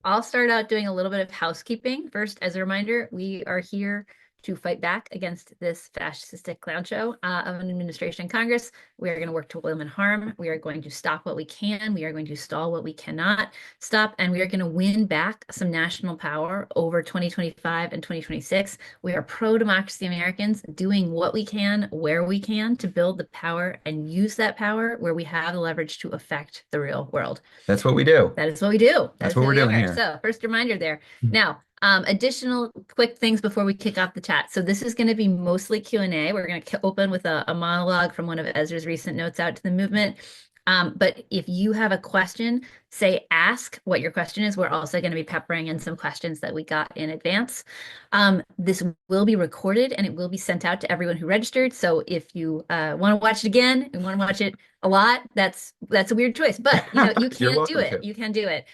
I'll start out doing a little bit of housekeeping. First, as a reminder, we are here to fight back against this fascistic clown show of an administration in Congress. We are going to work to limit harm. We are going to stop what we can. We are going to stall what we cannot stop. And we are going to win back some national power over 2025 and 2026. We are pro-democracy Americans doing what we can, where we can to build the power and use that power where we have the leverage to affect the real world. That's what we do. That is what we do. That That's is what who we're we doing are. here. So, first reminder there. Now, additional quick things before we kick off the chat. So this is going to be mostly Q&A. We're going to open with a monologue from one of Ezra's recent notes out to the movement. But if you have a question, say ask what your question is. We're also going to be peppering in some questions that we got in advance. This will be recorded and it will be sent out to everyone who registered. So if you want to watch it again and want to watch it a lot, that's a weird choice, but you You're can do welcome it. to. You can do it.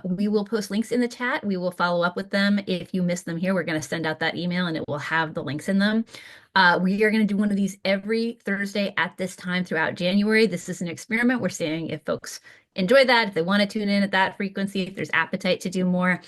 We will post links in the chat. We will follow up with them. If you miss them here, we're going to send out that email and it will have the links in them. We are going to do one of these every Thursday at this time throughout January. This is an experiment. We're seeing if folks enjoy that, if they want to tune in at that frequency, if there's appetite to do more.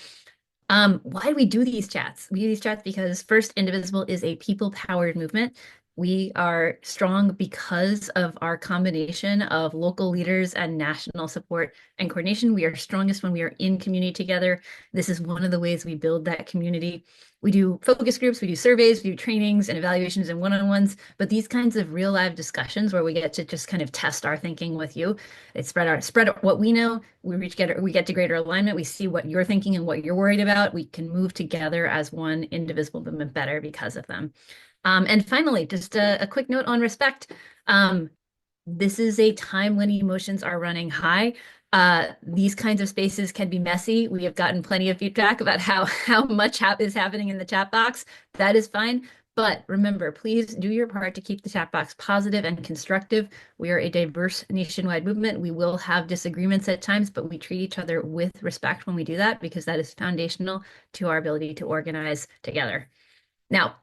Why do we do these chats? We do these chats because first, Indivisible is a people-powered movement. We are strong because of our combination of local leaders and national support and coordination. We are strongest when we are in community together. This is one of the ways we build that community. We do focus groups, we do surveys, we do trainings and evaluations and one-on-ones, but these kinds of real live discussions where we get to just kind of test our thinking with you, it spread what we know, we get to greater alignment, we see what you're thinking and what you're worried about, we can move together as one indivisible movement better because of them. And finally, just a quick note on respect. This is a time when emotions are running high. These kinds of spaces can be messy. We have gotten plenty of feedback about how much is happening in the chat box. That is fine. But remember, please do your part to keep the chat box positive and constructive. We are a diverse nationwide movement. We will have disagreements at times, but we treat each other with respect when we do that because that is foundational to our ability to organize together. Now,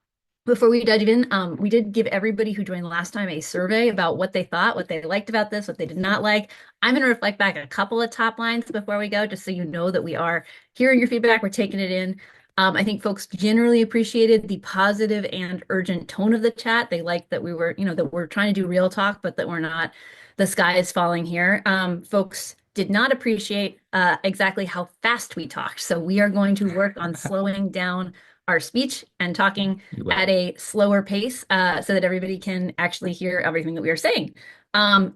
before we dive in, we did give everybody who joined last time a survey about what they thought, what they liked about this, what they did not like. I'm going to reflect back a couple of top lines before we go, just so you know that we are hearing your feedback, we're taking it in. I think folks generally appreciated the positive and urgent tone of the chat. They liked that we were, that we're trying to do real talk, but that we're not, the sky is falling here. Folks did not appreciate exactly how fast we talked. So we are going to work on slowing down our speech and talking at a slower pace so that everybody can actually hear everything that we are saying.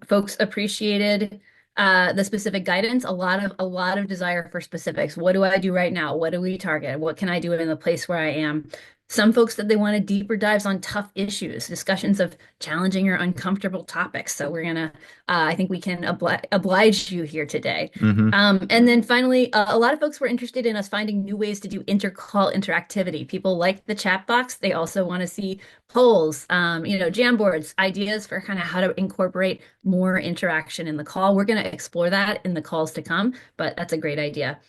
Folks appreciated the specific guidance, a lot of desire for specifics. What do I do right now? What do we target? What can I do in the place where I am? Some folks said they wanted deeper dives on tough issues, discussions of challenging or uncomfortable topics. So we're gonna, I think we can oblige you here today. And then finally, a lot of folks were interested in us finding new ways to do intercall interactivity. People like the chat box. They also want to see polls, Jamboards, ideas for kind of how to incorporate more interaction in the call. We're going to explore that in the calls to come, but that's a great idea.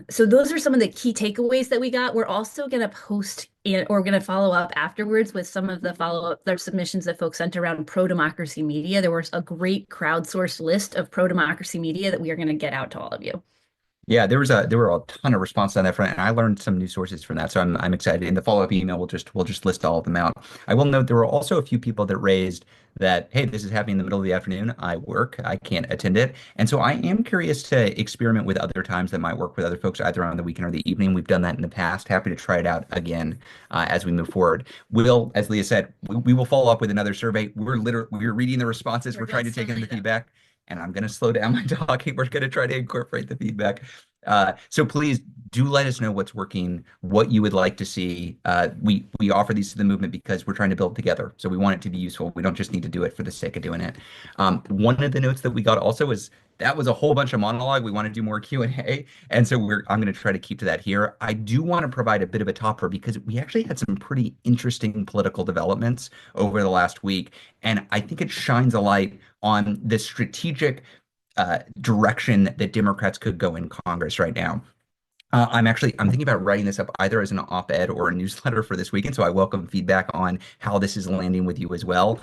So those are some of the key takeaways that we got. We're also going to post or going to follow up afterwards with some of the their submissions that folks sent around pro-democracy media. There was a great crowdsourced list of pro-democracy media that we are going to get out to all of you. Yeah, there were a ton of responses on that front, and I learned some new sources from that. So I'm excited. In the follow-up email, we'll just list all of them out. I will note there were also a few people that raised that, hey, this is happening in the middle of the afternoon. I work, I can't attend it. And so I am curious to experiment with other times that might work with other folks, either on the weekend or the evening. We've done that in the past. Happy to try it out again as we move forward. We'll, as Leah said, we will follow up with another survey. We're reading the responses. We're trying to take in the feedback. And I'm going to slow down my talking. We're going to try to incorporate the feedback. So please do let us know what's working, what you would like to see. We offer these to the movement because we're trying to build together. So we want it to be useful. We don't just need to do it for the sake of doing it. One of the notes that we got also was that was a whole bunch of monologue. We want to do more Q&A. And so I'm going to try to keep to that here. I do want to provide a bit of a topper because we actually had some pretty interesting political developments over the last week. And I think it shines a light on the strategic direction that Democrats could go in Congress right now. I'm thinking about writing this up either as an op-ed or a newsletter for this weekend. So I welcome feedback on how this is landing with you as well.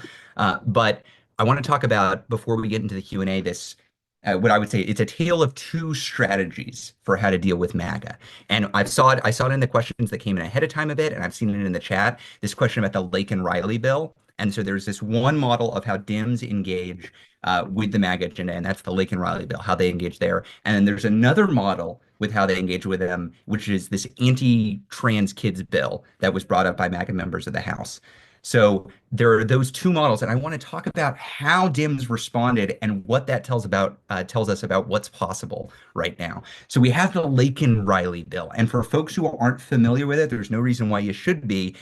But I want to talk about, before we get into the Q&A, this what I would say it's a tale of two strategies for how to deal with MAGA. And I saw it in the questions that came in ahead of time a bit, and I've seen it in the chat. This question about the Lake and Riley bill. And so there's this one model of how Dems engage with the MAGA agenda, and that's the Lake and Riley bill, how they engage there. And then there's another model with how they engage with them, which is this anti-trans kids bill that was brought up by MAGA members of the House. So there are those two models, and I want to talk about how Dems responded and what that tells us about what's possible right now. So we have the Lakin Riley bill, and for folks who aren't familiar with it, there's no reason why you should be.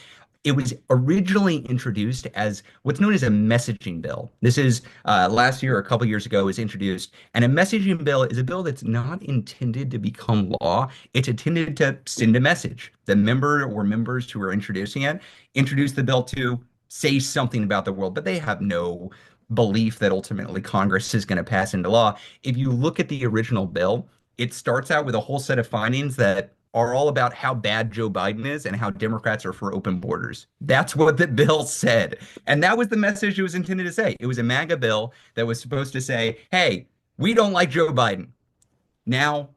It was originally introduced as what's known as a messaging bill. This is last year or a couple years ago was introduced, and a messaging bill is a bill that's not intended to become law. It's intended to send a message. The member or members who are introducing it introduce the bill to say something about the world, but they have no belief that ultimately Congress is going to pass into law. If you look at the original bill, it starts out with a whole set of findings that are all about how bad Joe Biden is and how Democrats are for open borders. That's what the bill said. And that was the message it was intended to say. It was a MAGA bill that was supposed to say, hey, we don't like Joe Biden. Now,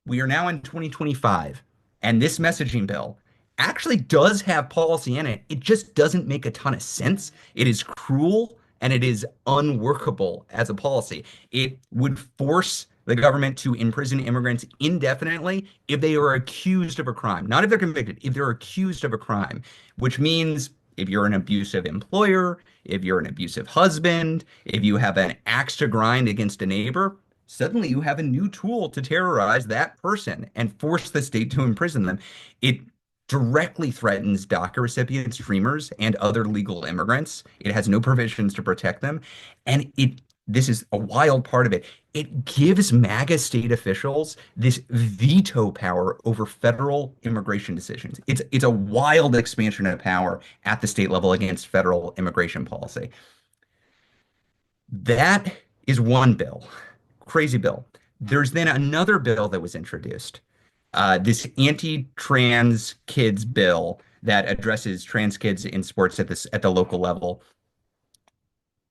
we are now in 2025, and this messaging bill actually does have policy in it. It just doesn't make a ton of sense. It is cruel and it is unworkable as a policy. It would force the government to imprison immigrants indefinitely if they are accused of a crime, not if they're convicted, if they're accused of a crime, which means if you're an abusive employer, if you're an abusive husband, if you have an axe to grind against a neighbor, suddenly you have a new tool to terrorize that person and force the state to imprison them. It directly threatens DACA recipients, dreamers, and other legal immigrants. It has no provisions to protect them. And this is a wild part of it. It gives MAGA state officials this veto power over federal immigration decisions. It's a wild expansion of power at the state level against federal immigration policy. That is one bill, crazy bill. There's then another bill that was introduced, this anti-trans kids bill that addresses trans kids in sports at the local level.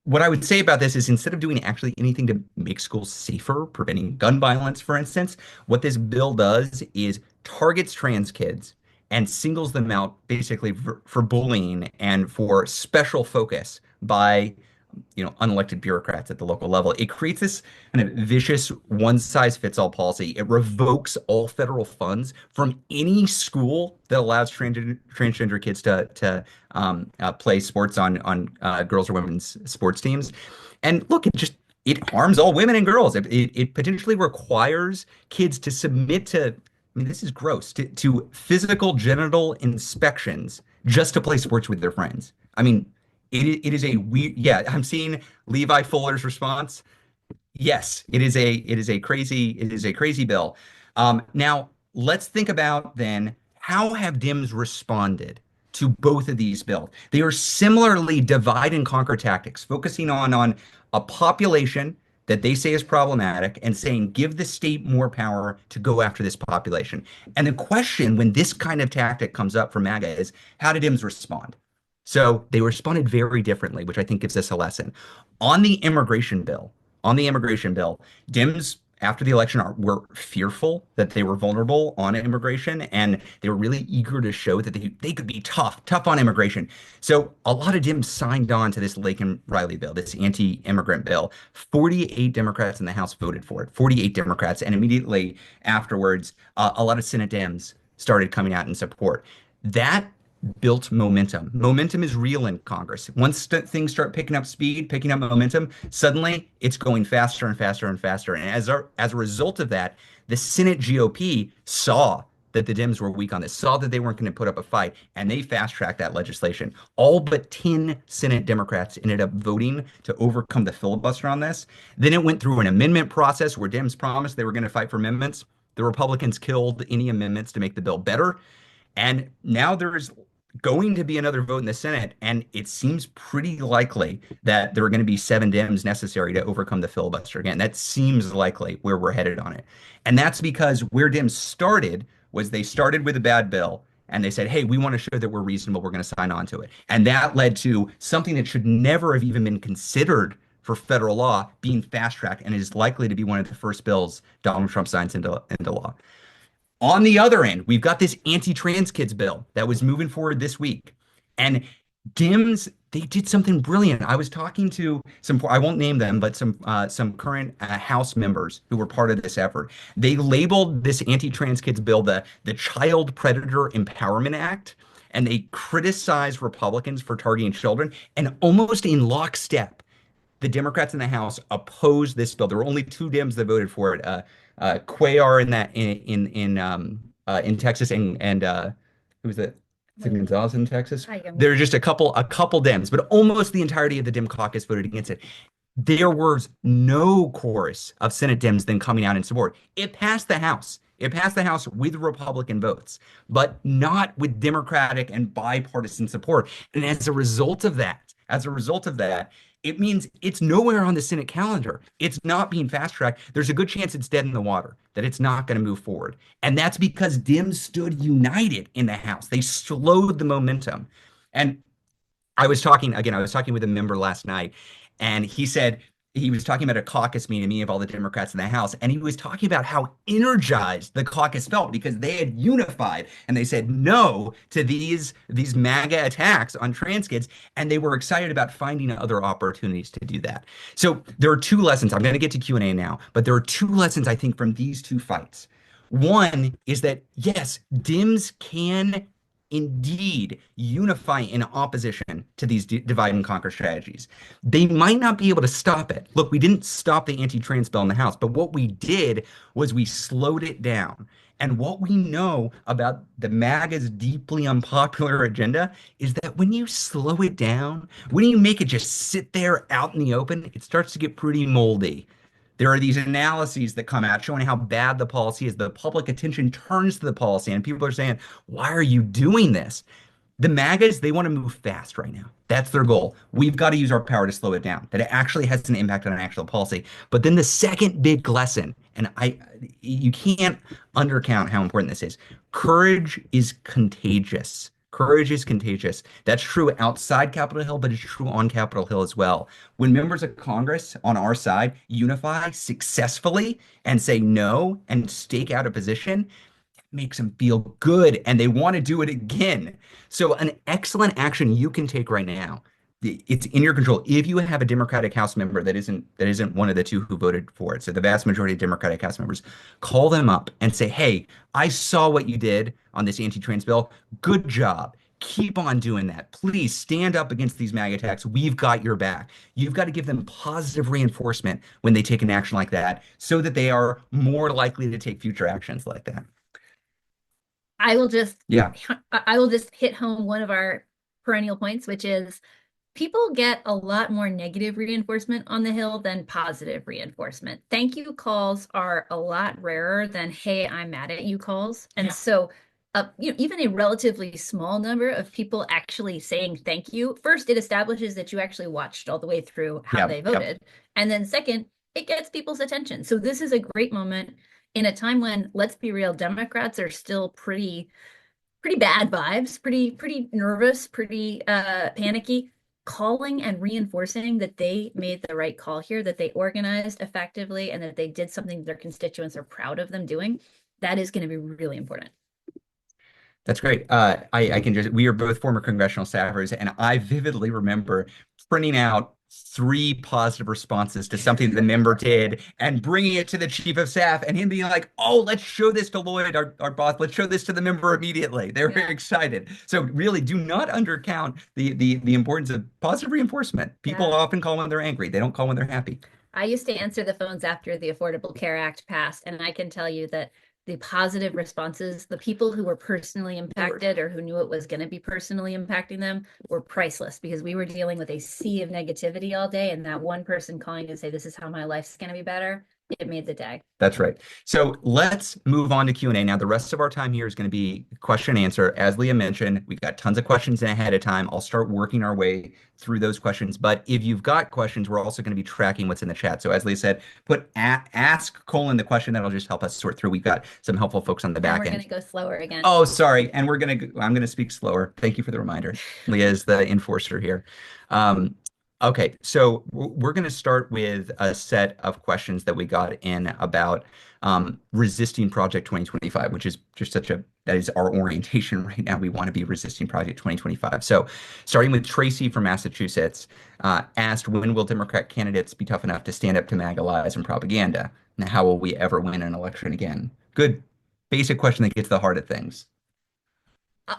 What I would say about this is instead of doing actually anything to make schools safer, preventing gun violence, for instance, what this bill does is targets trans kids and singles them out basically for bullying and for special focus by unelected bureaucrats at the local level. It creates this kind of vicious one-size-fits-all policy. It revokes all federal funds from any school that allows transgender kids to play sports on girls or women's sports teams. And look, it harms all women and girls. It potentially requires kids to submit to, I mean, this is gross, to physical genital inspections just to play sports with their friends. I mean, it is a weird, yeah, I'm seeing Levi Fuller's response. Yes, it is a crazy bill. Now let's think about then how have Dems responded to both of these bills? They are similarly divide and conquer tactics, focusing on a population that they say is problematic and saying give the state more power to go after this population. And the question when this kind of tactic comes up from MAGA is how do Dems respond? So they responded very differently, which I think gives us a lesson. On the immigration bill, Dems after the election were fearful that they were vulnerable on immigration, and they were really eager to show that they could be tough on immigration. So a lot of Dems signed on to this Lake and Riley bill, this anti-immigrant bill. 48 Democrats in the House voted for it, 48 Democrats, and immediately afterwards, a lot of Senate Dems started coming out in support. That built momentum. Momentum is real in Congress. Once things start picking up speed, picking up momentum, suddenly it's going faster and faster and faster. And as a result of that, the Senate GOP saw that the Dems were weak on this, saw that they weren't going to put up a fight, and they fast-tracked that legislation. All but 10 Senate Democrats ended up voting to overcome the filibuster on this. Then it went through an amendment process where Dems promised they were going to fight for amendments. The Republicans killed any amendments to make the bill better. And now there's going to be another vote in the Senate, and it seems pretty likely that there are going to be 7 Dems necessary to overcome the filibuster again. That seems likely where we're headed on it. And that's because where Dems started was they started with a bad bill, and they said, hey, we want to show that we're reasonable, we're going to sign on to it. And that led to something that should never have even been considered for federal law being fast-tracked and is likely to be one of the first bills Donald Trump signs into law. On the other end, we've got this anti-trans kids bill that was moving forward this week. And Dems, they did something brilliant. I was talking to some, I won't name them, but some current House members who were part of this effort. They labeled this anti-trans kids bill the Child Predator Empowerment Act, and they criticized Republicans for targeting children. And almost in lockstep, the Democrats in the House opposed this bill. There were only two Dems that voted for it. Cuellar in Texas and who was it? Is it Gonzalez in Texas? There are just a couple Dems, but almost the entirety of the Dem caucus voted against it. There was no chorus of Senate Dems then coming out in support. It passed the House. It passed the House with Republican votes, but not with Democratic and bipartisan support. And as a result of that, it means it's nowhere on the Senate calendar. It's not being fast tracked. There's a good chance it's dead in the water, that it's not going to move forward. And that's because Dems stood united in the House. They slowed the momentum. And I was talking with a member last night, and he said he was talking about a caucus meeting of all the Democrats in the House, and he was talking about how energized the caucus felt because they had unified and they said no to these MAGA attacks on trans kids, and they were excited about finding other opportunities to do that. So there are two lessons. I'm going to get to Q&A now, but there are two lessons I think from these two fights. One is that yes, Dems can indeed unify in opposition to these divide and conquer strategies. They might not be able to stop it. Look, we didn't stop the anti-trans bill in the House, but what we did was we slowed it down. And what we know about the MAGA's deeply unpopular agenda is that when you slow it down, when you make it just sit there out in the open, it starts to get pretty moldy. There are these analyses that come out showing how bad the policy is. The public attention turns to the policy, and people are saying, why are you doing this? The MAGAs, they want to move fast right now. That's their goal. We've got to use our power to slow it down, that it actually has an impact on actual policy. But then the second big lesson, and you can't undercount how important this is. Courage is contagious. Courage is contagious. That's true outside Capitol Hill, but it's true on Capitol Hill as well. When members of Congress on our side unify successfully and say no and stake out a position, it makes them feel good and they want to do it again. So an excellent action you can take right now, it's in your control. If you have a Democratic House member that isn't one of the two who voted for it, so the vast majority of Democratic House members, call them up and say, hey, I saw what you did on this anti-trans bill. Good job. Keep on doing that. Please stand up against these MAGA attacks. We've got your back. You've got to give them positive reinforcement when they take an action like that so that they are more likely to take future actions like that. I will just Yeah. I will just hit home one of our perennial points, which is people get a lot more negative reinforcement on the Hill than positive reinforcement. Thank you calls are a lot rarer than, hey, I'm mad at you calls. And so even a relatively small number of people actually saying thank you, first, it establishes that you actually watched all the way through how they voted. And then second, it gets people's attention. So this is a great moment in a time when, let's be real, Democrats are still pretty bad vibes, pretty nervous, pretty panicky. Calling and reinforcing that they made the right call here, that they organized effectively, and that they did something their constituents are proud of them doing, that is going to be really important. That's great. We are both former congressional staffers, and I vividly remember printing out 3 positive responses to something that the member did and bringing it to the chief of staff and him being like, oh, let's show this to Lloyd, our boss. Let's show this to the member immediately. They were very excited. So really do not undercount the importance of positive reinforcement. People often call when they're angry. They don't call when they're happy. I used to answer the phones after the Affordable Care Act passed, and I can tell you that the positive responses, the people who were personally impacted or who knew it was going to be personally impacting them, were priceless, because we were dealing with a sea of negativity all day, and that one person calling to say, this is how my life's going to be better, it made the day. That's right. So let's move on to Q&A. Now, the rest of our time here is going to be question and answer. As Leah mentioned, we've got tons of questions ahead of time. I'll start working our way through those questions. But if you've got questions, we're also going to be tracking what's in the chat. So as Leah said, put ask the question. That'll just help us sort through. We've got some helpful folks on the back end. We're going to go slower again. Oh, sorry. And I'm going to speak slower. Thank you for the reminder. Leah is the enforcer here. Okay, so we're going to start with a set of questions that we got in about resisting Project 2025, which is just that is our orientation right now. We want to be resisting Project 2025. So, starting with Tracy from Massachusetts, asked, when will Democrat candidates be tough enough to stand up to MAGA lies and propaganda? And how will we ever win an election again? Good, basic question that gets to the heart of things.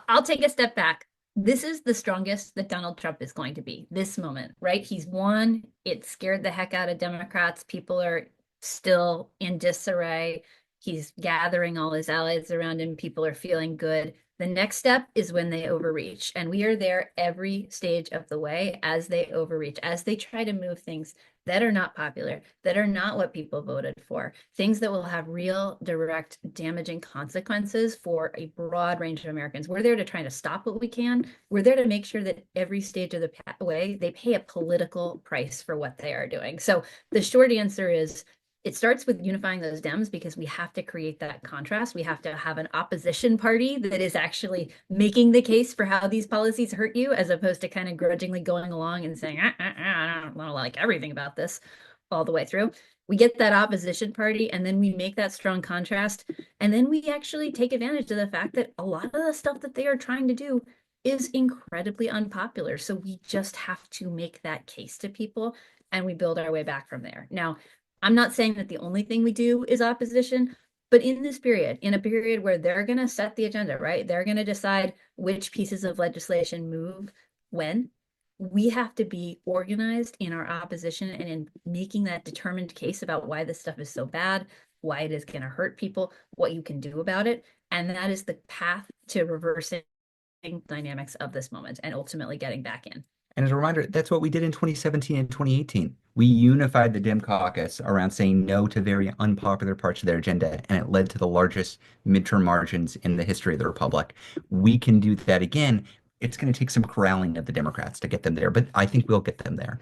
I'll take a step back. This is the strongest that Donald Trump is going to be this moment, right? He's won. It scared the heck out of Democrats. People are still in disarray. He's gathering all his allies around him. People are feeling good. The next step is when they overreach. And we are there every stage of the way as they overreach, as they try to move things that are not popular, that are not what people voted for, things that will have real, direct, damaging consequences for a broad range of Americans. We're there to try to stop what we can. We're there to make sure that every stage of the way they pay a political price for what they are doing. So the short answer is it starts with unifying those Dems because we have to create that contrast. We have to have an opposition party that is actually making the case for how these policies hurt you, as opposed to kind of grudgingly going along and saying, I don't like everything about this all the way through. We get that opposition party and then we make that strong contrast. And then we actually take advantage of the fact that a lot of the stuff that they are trying to do is incredibly unpopular. So we just have to make that case to people and we build our way back from there. Now, I'm not saying that the only thing we do is opposition, but in this period, in a period where they're going to set the agenda, right? They're going to decide which pieces of legislation move when. We have to be organized in our opposition and in making that determined case about why this stuff is so bad, why it is going to hurt people, what you can do about it. And that is the path to reversing dynamics of this moment and ultimately getting back in. And as a reminder, that's what we did in 2017 and 2018. We unified the Dem caucus around saying no to very unpopular parts of their agenda, and it led to the largest midterm margins in the history of the Republic. We can do that again. It's going to take some corralling of the Democrats to get them there, but I think we'll get them there.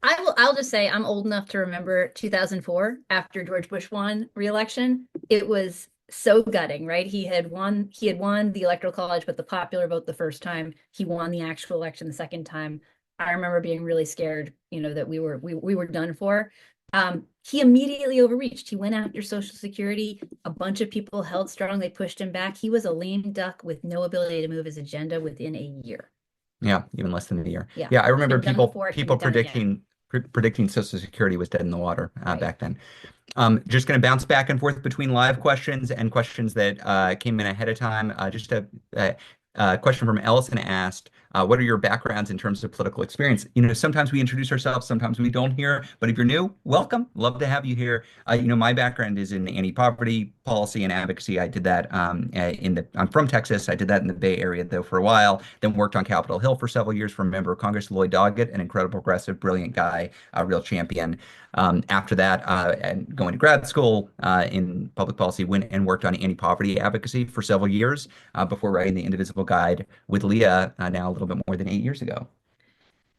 I'll just say I'm old enough to remember 2004 after George Bush won re-election. It was so gutting, right? He had won the electoral college, but the popular vote the first time. He won the actual election the second time. I remember being really scared, that we were done for. He immediately overreached. He went after Social Security. A bunch of people held strong. They pushed him back. He was a lame duck with no ability to move his agenda within a year. Yeah, even less than a year. Yeah, Yeah, I it's remember been done people before. It can people be done again. predicting Social Security was dead in the water Right. back then. Just going to bounce back and forth between live questions and questions that came in ahead of time. Just a question from Ellison asked, what are your backgrounds in terms of political experience? Sometimes we introduce ourselves, sometimes we don't here, but if you're new, welcome. Love to have you here. My background is in anti-poverty policy and advocacy. I did that I'm from Texas. I did that in the Bay Area, though, for a while, then worked on Capitol Hill for several years for a member of Congress, Lloyd Doggett, an incredible progressive, brilliant guy, a real champion. After that, and going to grad school in public policy, went and worked on anti-poverty advocacy for several years before writing the Indivisible Guide with Leah now a little bit more than 8 years ago.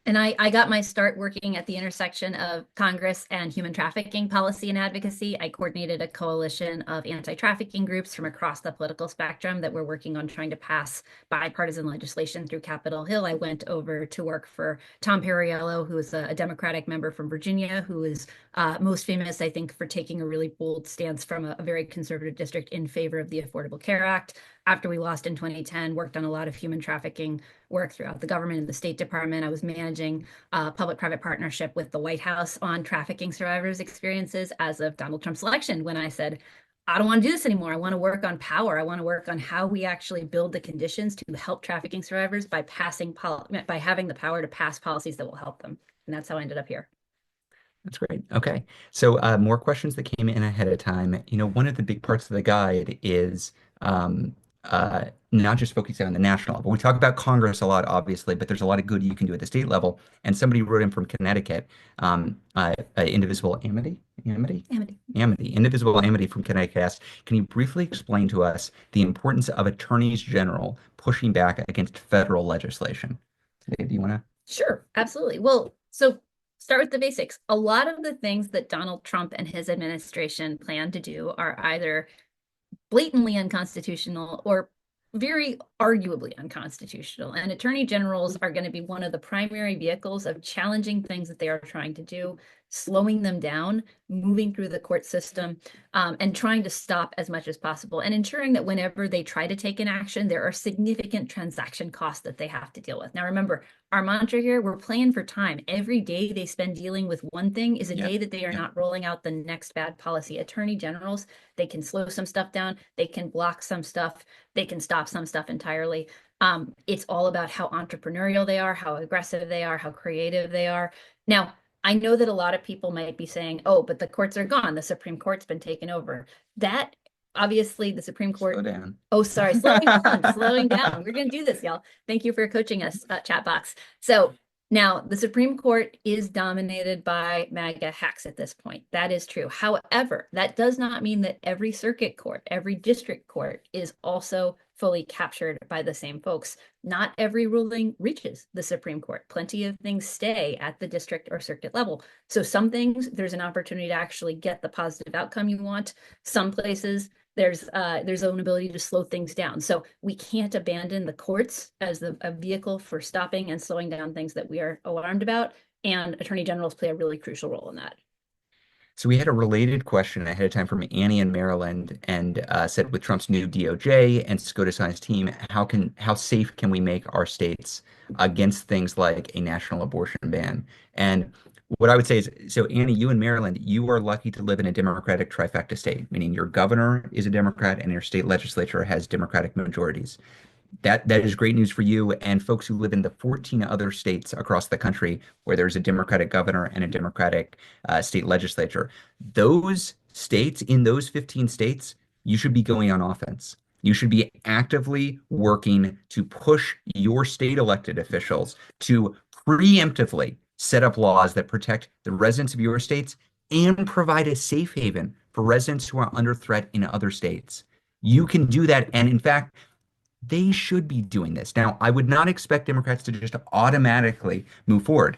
And I got my start working at the intersection of Congress and human trafficking policy and advocacy. I coordinated a coalition of anti-trafficking groups from across the political spectrum that were working on trying to pass bipartisan legislation through Capitol Hill. I went over to work for Tom Perriello, who is a Democratic member from Virginia, who is most famous, I think, for taking a really bold stance from a very conservative district in favor of the Affordable Care Act. After we lost in 2010, worked on a lot of human trafficking work throughout the government and the State Department. I was managing a public-private partnership with the White House on trafficking survivors' experiences as of Donald Trump's election, when I said, I don't want to do this anymore. I want to work on power. I want to work on how we actually build the conditions to help trafficking survivors by having the power to pass policies that will help them. And that's how I ended up here. That's great. Okay. So more questions that came in ahead of time. One of the big parts of the guide is not just focusing on the national level. We talk about Congress a lot, obviously, but there's a lot of good you can do at the state level. And somebody wrote in from Connecticut, Indivisible Amity? Amity? Amity. Amity. Indivisible Amity from Connecticut asked, can you briefly explain to us the importance of attorneys general pushing back against federal legislation? Dave, do you want to? Sure, absolutely. Well, so start with the basics. A lot of the things that Donald Trump and his administration plan to do are either blatantly unconstitutional or very arguably unconstitutional. And attorney generals are going to be one of the primary vehicles of challenging things that they are trying to do, slowing them down, moving through the court system, and trying to stop as much as possible, and ensuring that whenever they try to take an action, there are significant transaction costs that they have to deal with. Now, remember, our mantra here, we're playing for time. Every day they spend dealing with one thing is a Yep. day that they are Yep. not rolling out the next bad policy. Attorney generals, they can slow some stuff down, they can block some stuff, they can stop some stuff entirely. It's all about how entrepreneurial they are, how aggressive they are, how creative they are. Now, I know that a lot of people might be saying, oh, but the courts are gone. The Supreme Court's been taken over. That obviously the Supreme Slow Court. down. Oh, sorry, slowing down, slowing down. We're going to do this, y'all. Thank you for coaching us, chat box. So now the Supreme Court is dominated by MAGA hacks at this point. That is true. However, that does not mean that every circuit court, every district court is also fully captured by the same folks. Not every ruling reaches the Supreme Court. Plenty of things stay at the district or circuit level. So some things, there's an opportunity to actually get the positive outcome you want. Some places, there's an ability to slow things down. So we can't abandon the courts as a vehicle for stopping and slowing down things that we are alarmed about. And attorney generals play a really crucial role in that. So we had a related question ahead of time from Annie in Maryland, and said, with Trump's new DOJ and SCOTUS on his team, how safe can we make our states against things like a national abortion ban? And what I would say is, so Annie, you in Maryland, you are lucky to live in a Democratic trifecta state, meaning your governor is a Democrat and your state legislature has Democratic majorities. That is great news for you and folks who live in the 14 other states across the country where there's a Democratic governor and a Democratic state legislature. Those states, in those 15 states, you should be going on offense. You should be actively working to push your state elected officials to preemptively set up laws that protect the residents of your states and provide a safe haven for residents who are under threat in other states. You can do that. And in fact, they should be doing this. Now, I would not expect Democrats to just automatically move forward.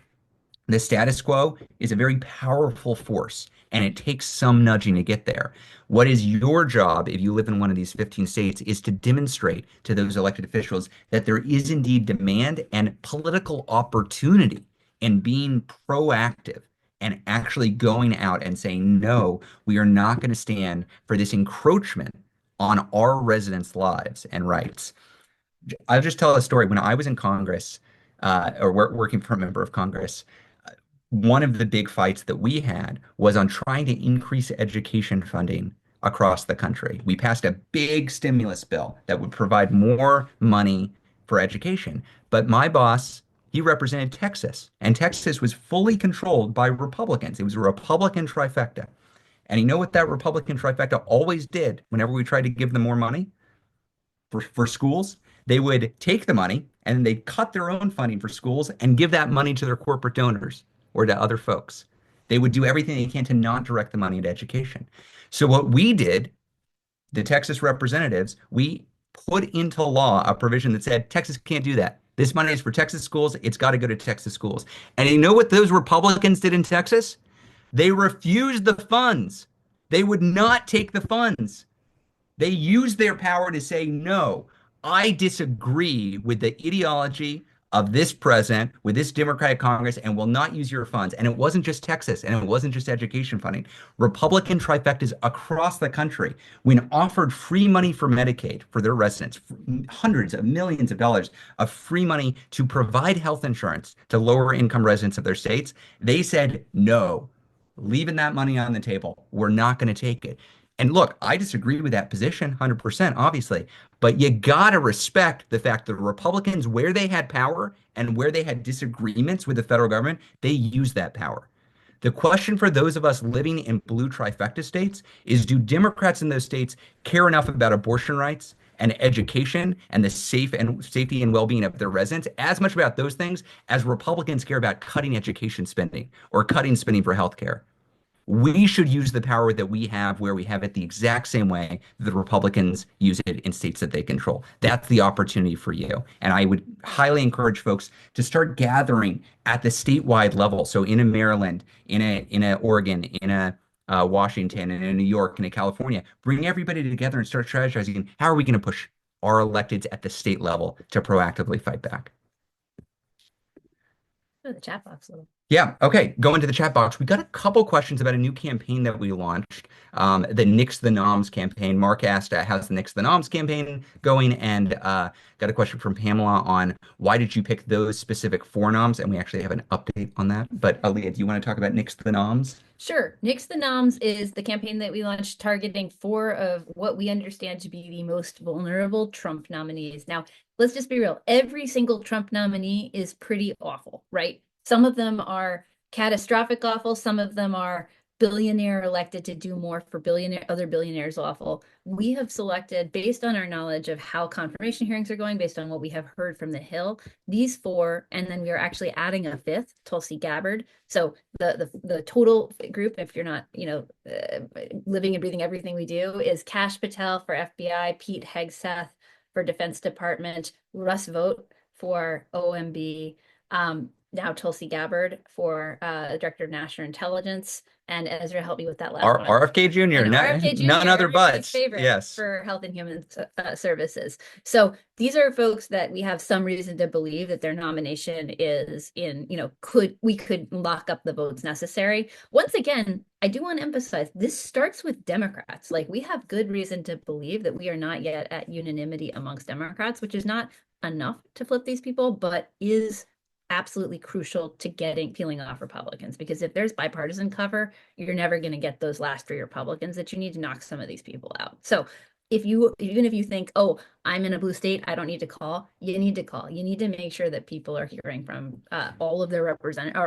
The status quo is a very powerful force, and it takes some nudging to get there. What is your job if you live in one of these 15 states is to demonstrate to those elected officials that there is indeed demand and political opportunity in being proactive and actually going out and saying, no, we are not going to stand for this encroachment on our residents' lives and rights. I'll just tell a story. When I was in Congress, or working for a member of Congress, one of the big fights that we had was on trying to increase education funding across the country. We passed a big stimulus bill that would provide more money for education. But my boss, he represented Texas, and Texas was fully controlled by Republicans. It was a Republican trifecta. And you know what that Republican trifecta always did whenever we tried to give them more money for schools? They would take the money and they'd cut their own funding for schools and give that money to their corporate donors or to other folks. They would do everything they can to not direct the money into education. So what we did, the Texas representatives, we put into law a provision that said Texas can't do that. This money is for Texas schools. It's got to go to Texas schools. And you know what those Republicans did in Texas? They refused the funds. They would not take the funds. They use their power to say, no, I disagree with the ideology of this president, with this Democratic Congress, and will not use your funds. And it wasn't just Texas, and it wasn't just education funding. Republican trifectas across the country, when offered free money for Medicaid for their residents, hundreds of millions of dollars of free money to provide health insurance to lower income residents of their states, they said, no, leaving that money on the table. We're not going to take it. And look, I disagree with that position 100%, obviously, but you got to respect the fact that Republicans, where they had power and where they had disagreements with the federal government, they used that power. The question for those of us living in blue trifecta states is, do Democrats in those states care enough about abortion rights and education and the safety and well-being of their residents as much about those things as Republicans care about cutting education spending or cutting spending for healthcare? We should use the power that we have where we have it the exact same way that the Republicans use it in states that they control. That's the opportunity for you. And I would highly encourage folks to start gathering at the statewide level. So in a Maryland, in a Oregon, in a Washington, and in New York, and in California, bring everybody together and start strategizing. How are we going to push our electeds at the state level to proactively fight back. Oh, the chat box a little. Yeah. Okay. Go into the chat box. We got a couple questions about a new campaign that we launched, the Nix the Noms campaign. Mark asked, how's the Nix the Noms campaign going? And got a question from Pamela on why did you pick those specific four noms? And we actually have an update on that. But Leah, do you want to talk about Nix the Noms? Sure. Nix the Noms is the campaign that we launched targeting four of what we understand to be the most vulnerable Trump nominees. Now, let's just be real. Every single Trump nominee is pretty awful, right? Some of them are catastrophic awful. Some of them are billionaire elected to do more for other billionaires awful. We have selected, based on our knowledge of how confirmation hearings are going, based on what we have heard from the Hill, these four, and then we are actually adding a fifth, Tulsi Gabbard. So the total group, if you're not, living and breathing everything we do, is Kash Patel for FBI, Pete Hegseth for Defense Department, Russ Vogt for OMB, now Tulsi Gabbard for Director of National Intelligence, and Ezra, help me with that last one. RFK Jr., And RFK Jr., none other everybody's but. favorite Yes. for Health and Human Services. So these are folks that we have some reason to believe that their nomination is in, we could lock up the votes necessary. Once again, I do want to emphasize this starts with Democrats. Like, we have good reason to believe that we are not yet at unanimity amongst Democrats, which is not enough to flip these people, but is absolutely crucial to peeling off Republicans, because if there's bipartisan cover, you're never going to get those last three Republicans that you need to knock some of these people out. So even if you think, oh, I'm in a blue state, I don't need to call, you need to call. You need to make sure that people are hearing from all of their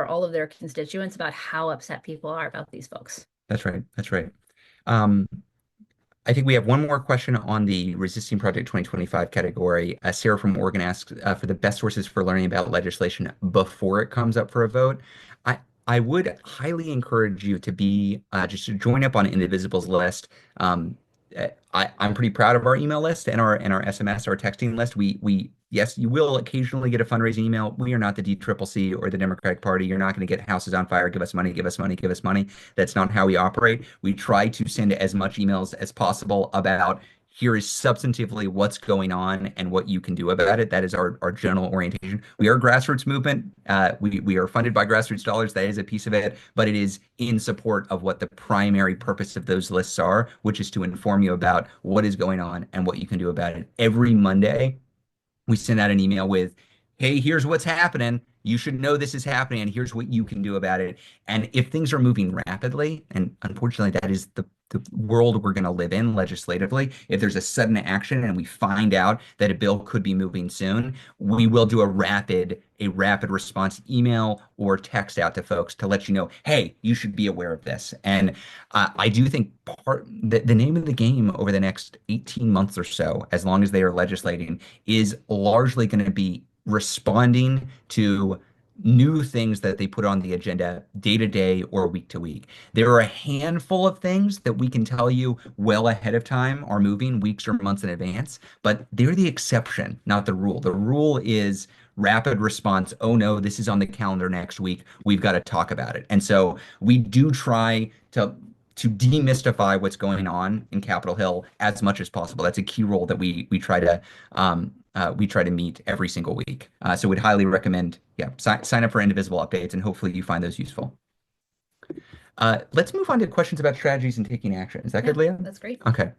all of their constituents about how upset people are about these folks. That's right. That's right. I think we have one more question on the Resisting Project 2025 category. Sarah from Oregon asks for the best sources for learning about legislation before it comes up for a vote. I would highly encourage you to be just to join up on Indivisible's list. I'm pretty proud of our email list and our SMS, our texting list. We yes, you will occasionally get a fundraising email. We are not the DCCC or the Democratic Party. You're not going to get houses on fire. Give us money, give us money, give us money. That's not how we operate. We try to send as much emails as possible about here is substantively what's going on and what you can do about it. That is our general orientation. We are a grassroots movement. We are funded by grassroots dollars. That is a piece of it, but it is in support of what the primary purpose of those lists are, which is to inform you about what is going on and what you can do about it. Every Monday, we send out an email with, hey, here's what's happening. You should know this is happening, and here's what you can do about it. And if things are moving rapidly, and unfortunately that is the world we're going to live in legislatively, if there's a sudden action and we find out that a bill could be moving soon, we will do a rapid response email or text out to folks to let you know, hey, you should be aware of this. And I do think the name of the game over the next 18 months or so, as long as they are legislating, is largely going to be responding to new things that they put on the agenda day to day or week to week. There are a handful of things that we can tell you well ahead of time are moving weeks or months in advance, but they're the exception, not the rule. The rule is rapid response. Oh no, this is on the calendar next week. We've got to talk about it. And so we do try to demystify what's going on in Capitol Hill as much as possible. That's a key role that we try to meet every single week. So we'd highly recommend, sign up for Indivisible updates, and hopefully you find those useful. Let's move on to questions about strategies and taking action. Is that good, Leah? That's great. Okay.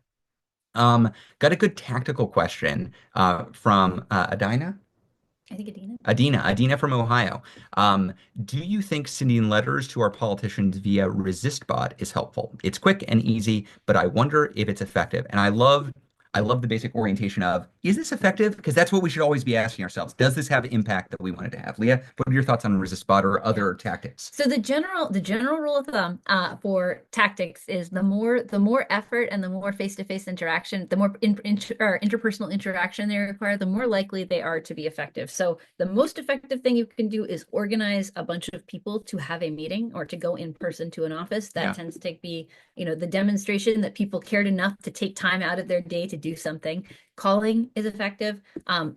Got a good tactical question from Adina. I think Adina from Ohio. Do you think sending letters to our politicians via ResistBot is helpful? It's quick and easy, but I wonder if it's effective. And I love the basic orientation of, is this effective? Because that's what we should always be asking ourselves. Does this have impact that we wanted to have? Leah, what are your thoughts on ResistBot or other tactics? So the general rule of thumb for tactics is the more effort and the more face-to-face interaction, the more interpersonal interaction they require, the more likely they are to be effective. So the most effective thing you can do is organize a bunch of people to have a meeting or to go in person to an office. That tends to be, the demonstration that people cared enough to take time out of their day to do something. Calling is effective.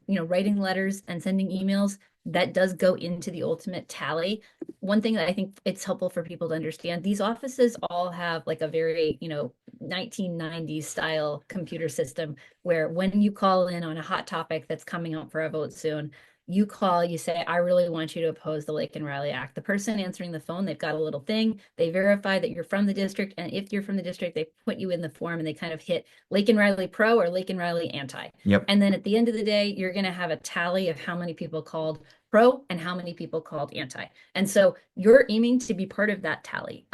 Writing letters and sending emails, that does go into the ultimate tally. One thing that I think it's helpful for people to understand, these offices all have like a very, 1990s style computer system where when you call in on a hot topic that's coming up for a vote soon, you call, you say, I really want you to oppose the Lake and Riley Act. The person answering the phone, they've got a little thing. They verify that you're from the district. And if you're from the district, they put you in the form and they kind of hit Lake and Riley pro or Lake and Riley anti. Yep. And then at the end of the day, you're going to have a tally of how many people called pro and how many people called anti. And so you're aiming to be part of that tally.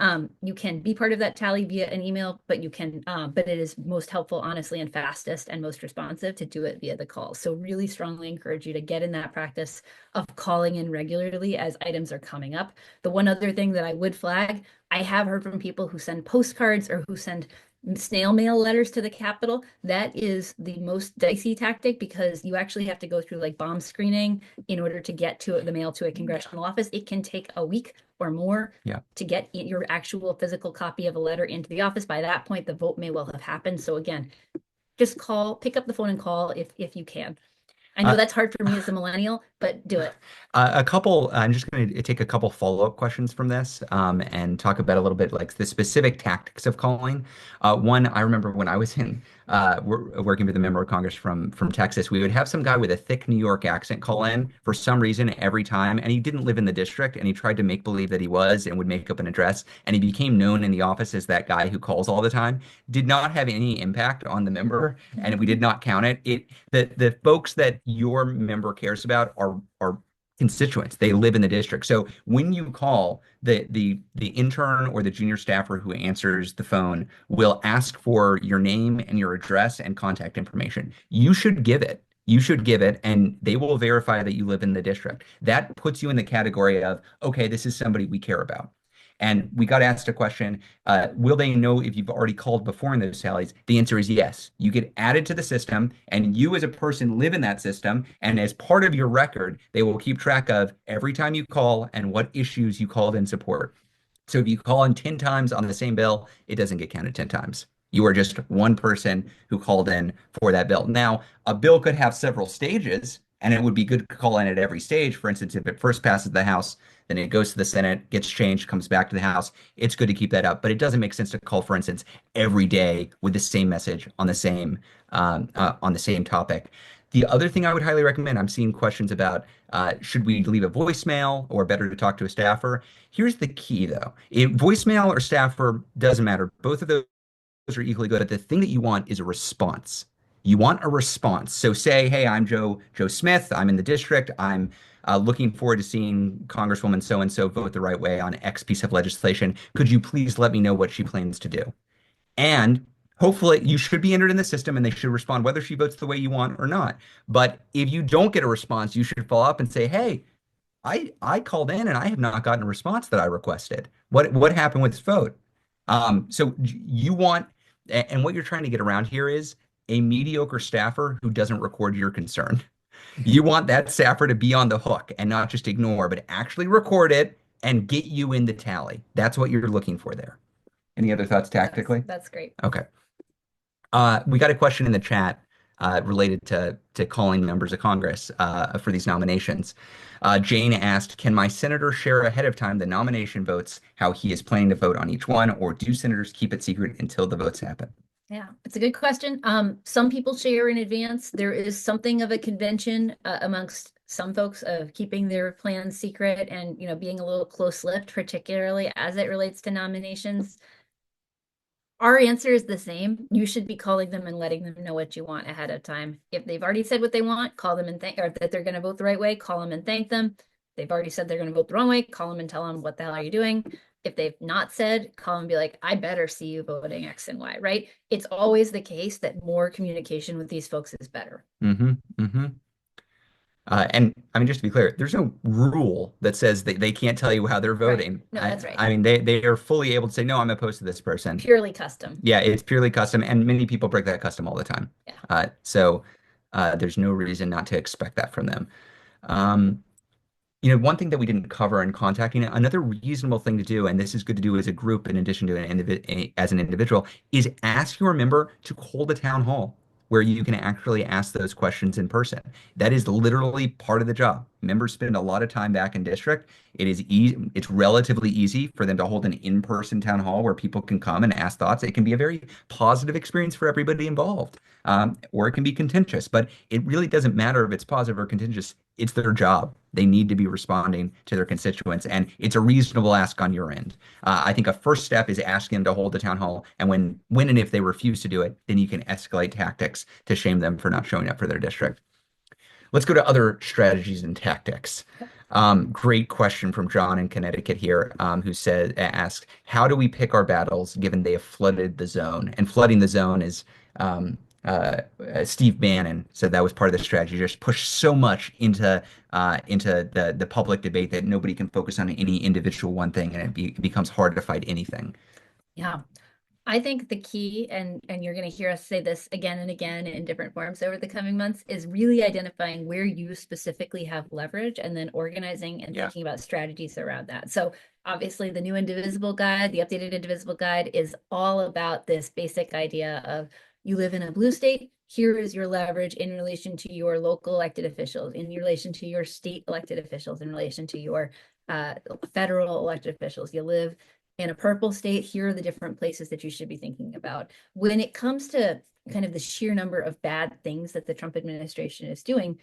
You can be part of that tally via an email, but but it is most helpful, honestly, and fastest and most responsive to do it via the call. So really strongly encourage you to get in that practice of calling in regularly as items are coming up. The one other thing that I would flag, I have heard from people who send postcards or who send snail mail letters to the Capitol. That is the most dicey tactic because you actually have to go through like bomb screening in order to get to the mail to a congressional office. It can take a week or more Yeah. to get your actual physical copy of a letter into the office. By that point, the vote may well have happened. So again, just pick up the phone and call if you can. I know Uh, that's hard for me as a millennial, but do it. I'm just going to take a couple follow-up questions from this and talk about a little bit like the specific tactics of calling. One, I remember when I was working with a member of Congress from Texas, we would have some guy with a thick New York accent call in for some reason every time, and he didn't live in the district, and he tried to make believe that he was and would make up an address, and he became known in the office as that guy who calls all the time. Did not have any impact on the member, and we did not count it. The folks that your member cares about are constituents. They live in the district. So when you call, the intern or the junior staffer who answers the phone will ask for your name and your address and contact information. You should give it. You should give it, and they will verify that you live in the district. That puts you in the category of, okay, this is somebody we care about. And we got asked a question, will they know if you've already called before in those tallies? The answer is yes. You get added to the system, and you as a person live in that system. And as part of your record, they will keep track of every time you call and what issues you called in support. So if you call in 10 times on the same bill, it doesn't get counted 10 times. You are just one person who called in for that bill. Now, a bill could have several stages, and it would be good to call in at every stage. For instance, if it first passes the House, then it goes to the Senate, gets changed, comes back to the House. It's good to keep that up, but it doesn't make sense to call, for instance, every day with the same message on the same topic. The other thing I would highly recommend, I'm seeing questions about should we leave a voicemail or better to talk to a staffer? Here's the key, though. If voicemail or staffer doesn't matter. Both of those are equally good. The thing that you want is a response. You want a response. So say, hey, I'm Joe Smith. I'm in the district. I'm looking forward to seeing Congresswoman so and so vote the right way on X piece of legislation. Could you please let me know what she plans to do? And hopefully you should be entered in the system and they should respond whether she votes the way you want or not. But if you don't get a response, you should follow up and say, hey, I called in and I have not gotten a response that I requested. What happened with this vote? So you want, and what you're trying to get around here is a mediocre staffer who doesn't record your concern. You want that staffer to be on the hook and not just ignore, but actually record it and get you in the tally. That's what you're looking for there. Any other thoughts tactically? That's great. Okay. We got a question in the chat related to calling members of Congress for these nominations. Jane asked, can my senator share ahead of time the nomination votes, how he is planning to vote on each one, or do senators keep it secret until the votes happen? Yeah, it's a good question. Some people share in advance. There is something of a convention amongst some folks of keeping their plans secret and, being a little close-lipped, particularly as it relates to nominations. Our answer is the same. You should be calling them and letting them know what you want ahead of time. If they've already said what they want, call them and or that they're going to vote the right way, call them and thank them. If they've already said they're going to vote the wrong way, call them and tell them what the hell are you doing. If they've not said, call them and be like, I better see you voting X and Y, right? It's always the case that more communication with these folks is better. Mm-hmm. Mm-hmm. And I mean, just to be clear, there's no rule that says they can't tell you how they're voting. Right. No, that's right. I mean, they are fully able to say, no, I'm opposed to this person. Purely custom. Yeah, it's purely custom, and many people break that custom all the time. Yeah. So there's no reason not to expect that from them. One thing that we didn't cover in contacting, another reasonable thing to do, and this is good to do as a group in addition to as an individual, is ask your member to hold a town hall. where you can actually ask those questions in person. That is literally part of the job. Members spend a lot of time back in district. It is easy, it's relatively easy for them to hold an in-person town hall where people can come and ask thoughts. It can be a very positive experience for everybody involved. Or it can be contentious, but it really doesn't matter if it's positive or contentious. It's their job. They need to be responding to their constituents, and it's a reasonable ask on your end. I think a first step is asking them to hold the town hall, and when and if they refuse to do it, then you can escalate tactics to shame them for not showing up for their district. Let's go to other strategies and tactics. Great question from John in Connecticut here, who asks, how do we pick our battles given they have flooded the zone? And flooding the zone is Steve Bannon said that was part of the strategy. Just push so much into the public debate that nobody can focus on any individual one thing, and it becomes hard to fight anything. Yeah. I think the key, and you're going to hear us say this again and again in different forms over the coming months, is really identifying where you specifically have leverage and then organizing and Yeah. thinking about strategies around that. So obviously the new Indivisible guide, the updated Indivisible guide is all about this basic idea of you live in a blue state, here is your leverage in relation to your local elected officials, in relation to your state elected officials, in relation to your federal elected officials. You live in a purple state, here are the different places that you should be thinking about. When it comes to kind of the sheer number of bad things that the Trump administration is doing,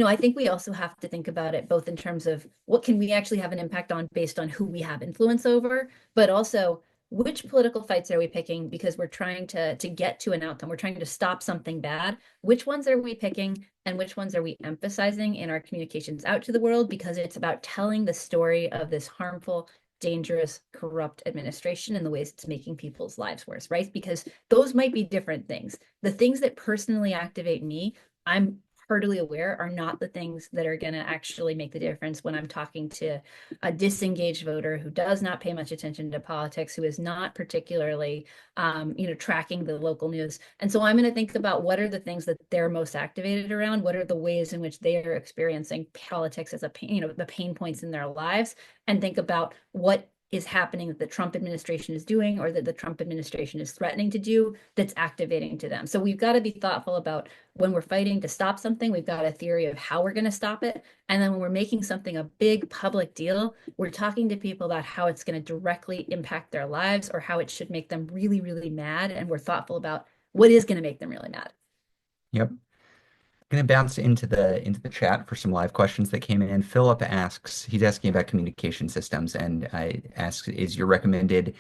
I think we also have to think about it both in terms of what can we actually have an impact on based on who we have influence over, but also which political fights are we picking because we're trying to get to an outcome. We're trying to stop something bad. Which ones are we picking and which ones are we emphasizing in our communications out to the world? Because it's about telling the story of this harmful, dangerous, corrupt administration and the ways it's making people's lives worse, right? Because those might be different things. The things that personally activate me, I'm heartily aware are not the things that are going to actually make the difference when I'm talking to a disengaged voter who does not pay much attention to politics, who is not particularly, tracking the local news. And so I'm going to think about what are the things that they're most activated around, what are the ways in which they are experiencing politics as a pain, the pain points in their lives, and think about what is happening that the Trump administration is doing or that the Trump administration is threatening to do that's activating to them. So we've got to be thoughtful about when we're fighting to stop something, we've got a theory of how we're going to stop it. And then when we're making something a big public deal, we're talking to people about how it's going to directly impact their lives or how it should make them really, really mad. And we're thoughtful about what is going to make them really mad. Yep. Going to bounce into the chat for some live questions that came in. Philip asks, he's asking about communication systems, and I ask, is your recommended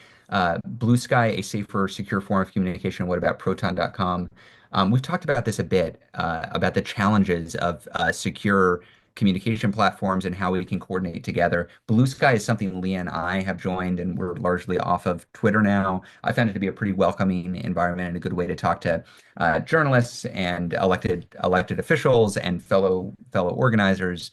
Blue Sky a safer, secure form of communication? What about Proton.com? We've talked about this a bit, about the challenges of secure communication platforms and how we can coordinate together. Blue Sky is something Leah and I have joined, and we're largely off of Twitter now. I found it to be a pretty welcoming environment and a good way to talk to journalists and elected officials and fellow organizers.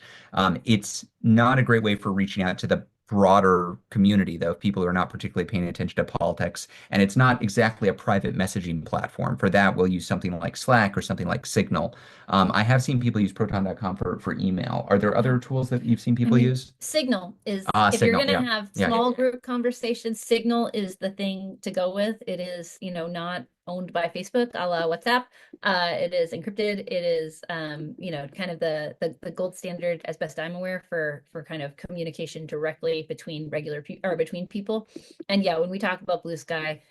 It's not a great way for reaching out to the broader community, though, people who are not particularly paying attention to politics. And it's not exactly a private messaging platform. For that, we'll use something like Slack or something like Signal. I have seen people use Proton.com for email. Are there other tools that you've seen people use? Signal is, if you're Signal. going to Yeah. have Yeah. small group conversations, Signal is the thing to go with. It is, not owned by Facebook, a la WhatsApp. It is encrypted. It is, kind of the gold standard, as best I'm aware, for kind of communication directly between regular people or between people. And yeah, when we talk about Blue Sky,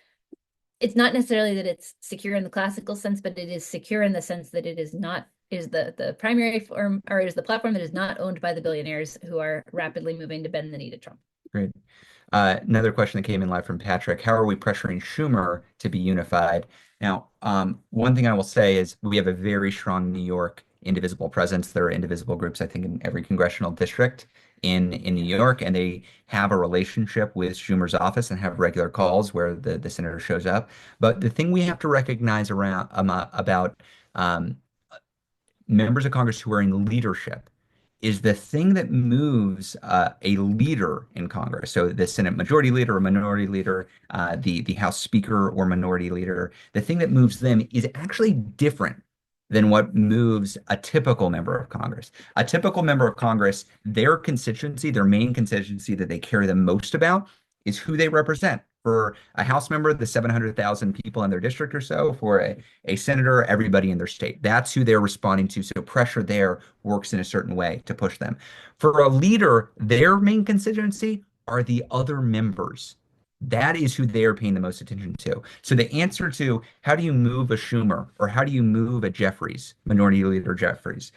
it's not necessarily that it's secure in the classical sense, but it is secure in the sense that it is not is the primary form or is the platform that is not owned by the billionaires who are rapidly moving to bend the knee to Trump. Great. Another question that came in live from Patrick. How are we pressuring Schumer to be unified? Now, one thing I will say is we have a very strong New York indivisible presence. There are indivisible groups, I think, in every congressional district in New York, and they have a relationship with Schumer's office and have regular calls where the senator shows up. But the thing we have to recognize about members of Congress who are in leadership is the thing that moves a leader in Congress. So the Senate Majority Leader or Minority Leader, the House Speaker or Minority Leader, the thing that moves them is actually different than what moves a typical member of Congress. A typical member of Congress, their constituency, their main constituency that they care the most about is who they represent. For a House member, the 700,000 people in their district or so. For a senator, everybody in their state. That's who they're responding to. So pressure there works in a certain way to push them. For a leader, their main constituency are the other members. That is who they are paying the most attention to. So the answer to how do you move a Schumer or how do you move a Jeffries, Minority Leader Jeffries?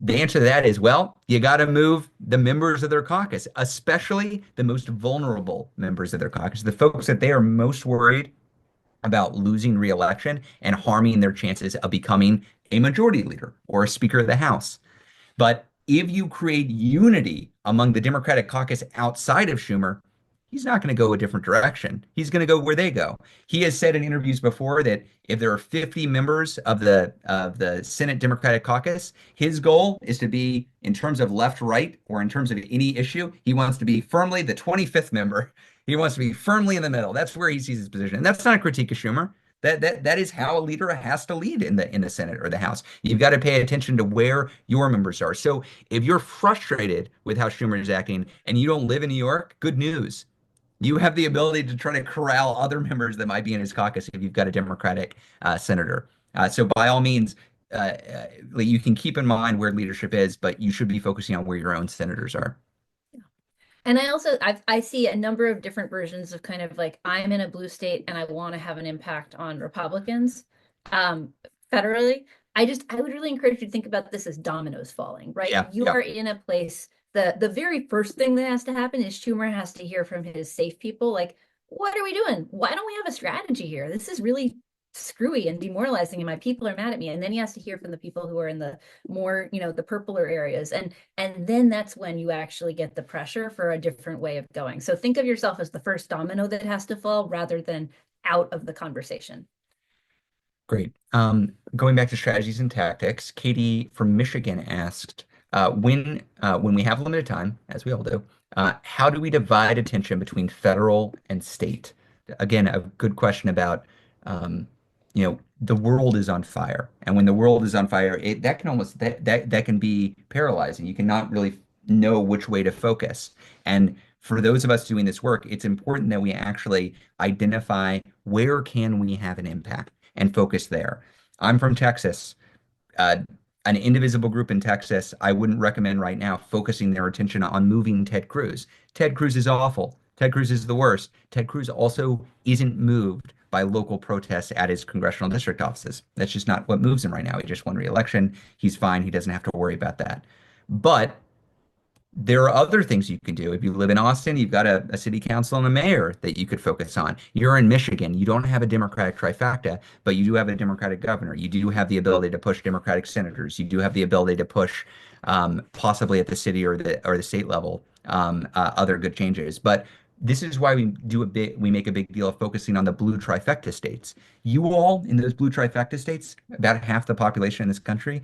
The answer to that is, well, you got to move the members of their caucus, especially the most vulnerable members of their caucus, the folks that they are most worried about losing re-election and harming their chances of becoming a majority leader or a Speaker of the House. But if you create unity among the Democratic caucus outside of Schumer, he's not going to go a different direction. He's going to go where they go. He has said in interviews before that if there are 50 members of the Senate Democratic caucus, his goal is to be, in terms of left, right, or in terms of any issue, he wants to be firmly the 25th member. He wants to be firmly in the middle. That's where he sees his position. And that's not a critique of Schumer. That is how a leader has to lead in the Senate or the House. You've got to pay attention to where your members are. So if you're frustrated with how Schumer is acting and you don't live in New York, good news. You have the ability to try to corral other members that might be in his caucus if you've got a Democratic senator. So by all means, you can keep in mind where leadership is, but you should be focusing on where your own senators are. And I see a number of different versions of kind of like I'm in a blue state and I want to have an impact on Republicans federally. I would really encourage you to think about this as dominoes falling, right? Yeah, You yeah. are in a place, the very first thing that has to happen is Schumer has to hear from his safe people, like, what are we doing? Why don't we have a strategy here? This is really screwy and demoralizing and my people are mad at me. And then he has to hear from the people who are in the more, the purpler areas. And then that's when you actually get the pressure for a different way of going. So think of yourself as the first domino that has to fall rather than out of the conversation. Great. Going back to strategies and tactics, Katie from Michigan asked, when we have limited time, as we all do, how do we divide attention between federal and state? Again, a good question about, the world is on fire, and when the world is on fire, that can almost that can be paralyzing. You cannot really know which way to focus. And for those of us doing this work, it's important that we actually identify where can we have an impact and focus there. I'm from Texas. Uh, an indivisible group in Texas, I wouldn't recommend right now focusing their attention on moving Ted Cruz. Ted Cruz is awful. Ted Cruz is the worst. Ted Cruz also isn't moved by local protests at his congressional district offices. That's just not what moves him right now. He just won re-election. He's fine. He doesn't have to worry about that. But there are other things you can do. If you live in Austin, you've got a city council and a mayor that you could focus on. You're in Michigan. You don't have a Democratic trifecta, but you do have a Democratic governor. You do have the ability to push Democratic senators. You do have the ability to push, possibly at the city or the state level, other good changes. But this is why we make a big deal of focusing on the blue trifecta states. You all in those blue trifecta states, about half the population in this country,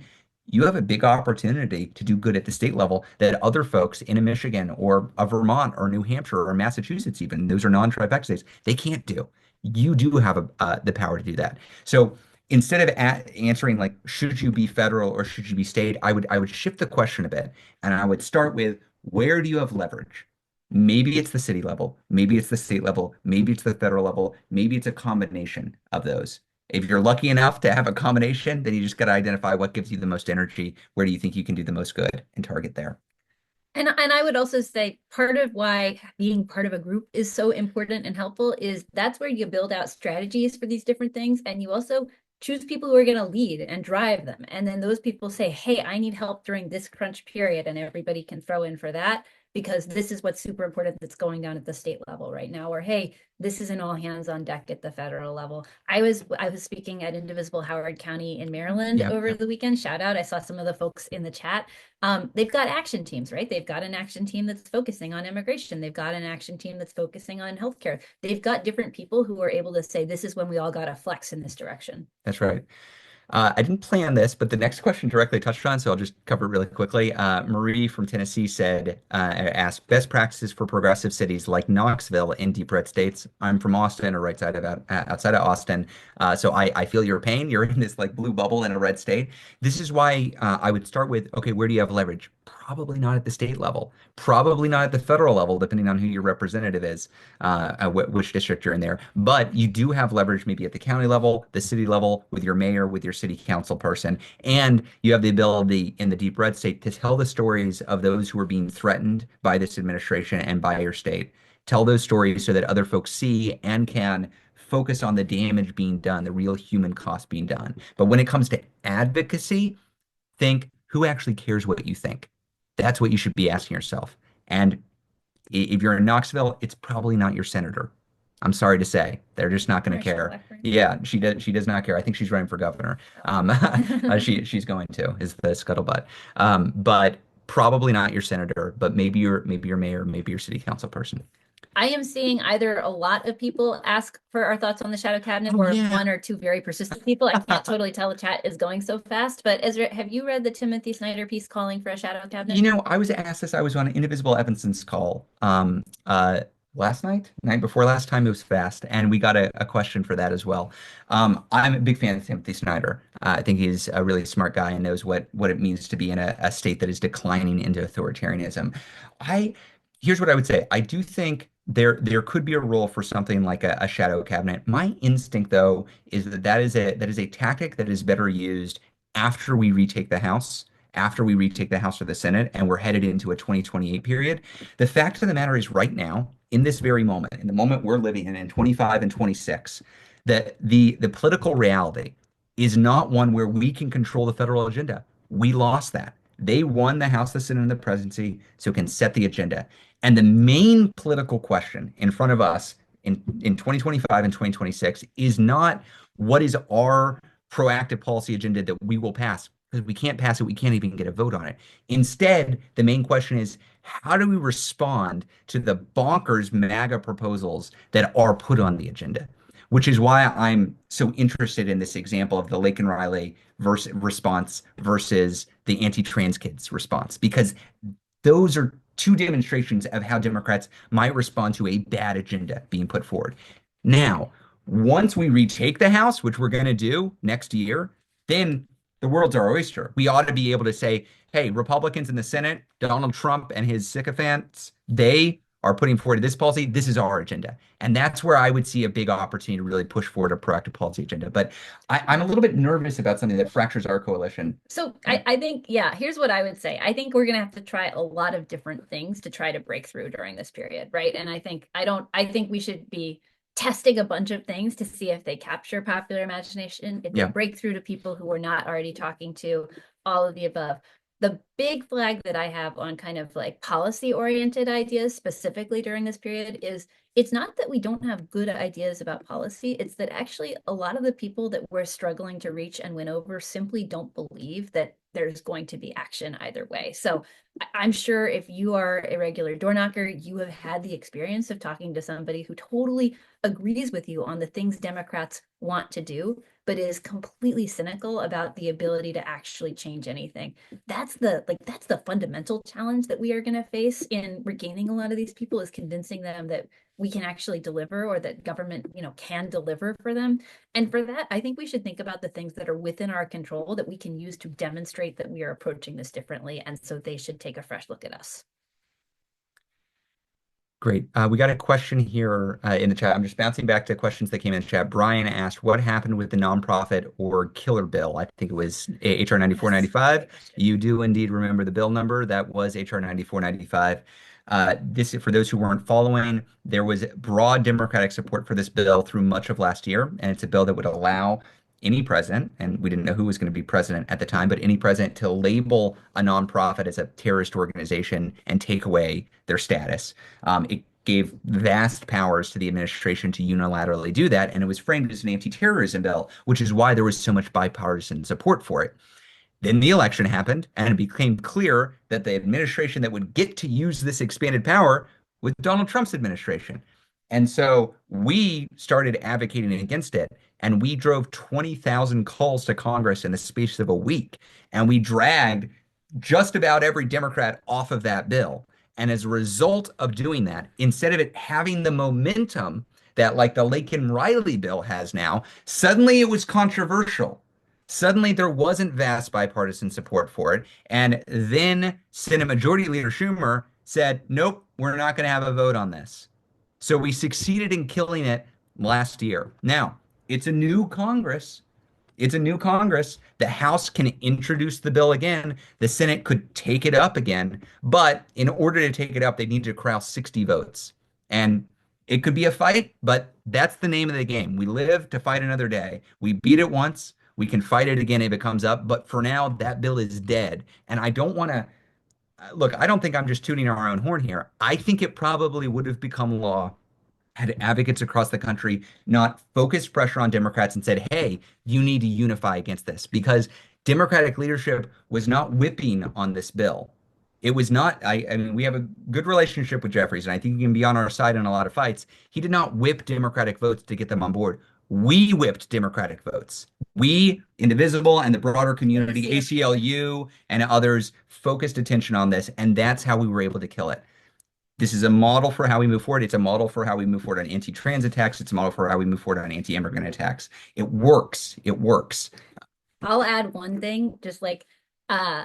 you have a big opportunity to do good at the state level that other folks in a Michigan or a Vermont or New Hampshire or Massachusetts, even those are non-trifecta states, they can't do. You do have the power to do that. So instead of answering like, should you be federal or should you be state, I would shift the question a bit and I would start with where do you have leverage? Maybe it's the city level, maybe it's the state level, maybe it's the federal level, maybe it's a combination of those. If you're lucky enough to have a combination, then you just got to identify what gives you the most energy. Where do you think you can do the most good and target there? And I would also say part of why being part of a group is so important and helpful is that's where you build out strategies for these different things. And you also choose people who are going to lead and drive them. And then those people say, hey, I need help during this crunch period. And everybody can throw in for that because this is what's super important that's going down at the state level right now. Or, hey, this is an all hands on deck at the federal level. I was speaking at Indivisible Howard County in Maryland Yeah, over yeah. the weekend. Shout out. I saw some of the folks in the chat. They've got action teams, right? They've got an action team that's focusing on immigration. They've got an action team that's focusing on healthcare. They've got different people who are able to say, this is when we all got to flex in this direction. That's right. I didn't plan this, but the next question directly touched on, so I'll just cover it really quickly. Marie from Tennessee asked best practices for progressive cities like Knoxville in deep red states. I'm from Austin, or right side of outside of Austin, so I feel your pain. You're in this like blue bubble in a red state. This is why I would start with, okay, where do you have leverage? Probably not at the state level, probably not at the federal level, depending on who your representative is, which district you're in there. But you do have leverage maybe at the county level, the city level, with your mayor, with your city council person. And you have the ability in the deep red state to tell the stories of those who are being threatened by this administration and by your state. Tell those stories so that other folks see and can focus on the damage being done, the real human cost being done. But when it comes to advocacy, think who actually cares what you think? That's what you should be asking yourself. And if you're in Knoxville, it's probably not your senator. I'm sorry to say, they're just not going to Marsha care. Blackburn. Yeah, she does. She does not care. I think she's running for governor. She's going to is the scuttlebutt. But probably not your senator, but maybe your mayor, maybe your city council person. I am seeing either a lot of people ask for our thoughts on the shadow cabinet Oh or yeah. one or two very persistent people. I can't totally tell, the chat is going so fast. But Ezra, have you read the Timothy Snyder piece calling for a shadow cabinet? I was asked this. I was on Indivisible Evanson's call last night before last time. It was fast, and we got a question for that as well. I'm a big fan of Timothy Snyder. I think he's a really smart guy and knows what it means to be in a state that is declining into authoritarianism. I Here's what I would say. I do think there could be a role for something like a shadow cabinet. My instinct, though, is that is a tactic that is better used after we retake the House after we retake the House or the Senate and we're headed into a 2028 period. The fact of the matter is right now, in this very moment, in the moment we're living in 25 and 26, that the political reality is not one where we can control the federal agenda. We lost that. They won the House, the Senate, and the presidency, so can set the agenda. And the main political question in front of us in 2025 and 2026 is not what is our proactive policy agenda that we will pass, because we can't pass it. We can't even get a vote on it. Instead, the main question is how do we respond to the bonkers MAGA proposals that are put on the agenda? Which is why I'm so interested in this example of the Lake and Riley response versus the anti-trans kids response, because those are two demonstrations of how Democrats might respond to a bad agenda being put forward. Now, once we retake the House, which we're going to do next year, then the world's our oyster. We ought to be able to say, hey, Republicans in the Senate, Donald Trump and his sycophants, they are putting forward this policy. This is our agenda. And that's where I would see a big opportunity to really push forward a proactive policy agenda. But I'm a little bit nervous about something that fractures our coalition. So I think, yeah, here's what I would say. I think we're gonna have to try a lot of different things to try to break through during this period, right? And I think we should be testing a bunch of things to see if they capture popular imagination, if they Yeah. break through to people who we're not already talking to, all of the above. The big flag that I have on kind of like policy oriented ideas specifically during this period is it's not that we don't have good ideas about policy, it's that actually a lot of the people that we're struggling to reach and win over simply don't believe that there's going to be action either way. So I'm sure if you are a regular door knocker, you have had the experience of talking to somebody who totally agrees with you on the things Democrats want to do, but is completely cynical about the ability to actually change anything. That's the fundamental challenge that we are going to face in regaining a lot of these people, is convincing them that we can actually deliver, or that government, can deliver for them. And for that, I think we should think about the things that are within our control that we can use to demonstrate that we are approaching this differently. And so they should take a fresh look at us. Great. We got a question here in the chat. I'm just bouncing back to questions that came in the chat. Brian asked, what happened with the nonprofit or killer bill? I think it was HR Yes. 9495. You do indeed remember the bill number. That was HR 9495. This, for those who weren't following, there was broad Democratic support for this bill through much of last year, and it's a bill that would allow any president, and we didn't know who was going to be president at the time, but any president to label a nonprofit as a terrorist organization and take away their status. It gave vast powers to the administration to unilaterally do that, and it was framed as an anti-terrorism bill, which is why there was so much bipartisan support for it. Then the election happened, and it became clear that the administration that would get to use this expanded power was Donald Trump's administration. And so we started advocating against it, and we drove 20,000 calls to Congress in the space of a week, and we dragged just about every Democrat off of that bill. And as a result of doing that, instead of it having the momentum that like the Lake and Riley bill has now, suddenly it was controversial. Suddenly, there wasn't vast bipartisan support for it. And then Senate Majority Leader Schumer said, nope, we're not going to have a vote on this. So we succeeded in killing it last year. Now, it's a new Congress. It's a new Congress. The House can introduce the bill again. The Senate could take it up again. But in order to take it up, they need to corral 60 votes. And it could be a fight, but that's the name of the game. We live to fight another day. We beat it once. We can fight it again if it comes up. But for now, that bill is dead. And I don't want to look, I don't think I'm just tooting our own horn here. I think it probably would have become law had advocates across the country not focused pressure on Democrats and said, hey, you need to unify against this because Democratic leadership was not whipping on this bill. It was not, I mean, we have a good relationship with Jeffries, and I think he can be on our side in a lot of fights. He did not whip Democratic votes to get them on board. We whipped Democratic votes. We, Indivisible and the broader community, ACLU and others, focused attention on this, and that's how we were able to kill it. This is a model for how we move forward. It's a model for how we move forward on anti-trans attacks. It's a model for how we move forward on anti-immigrant attacks. It works. It works. I'll add one thing, just like uh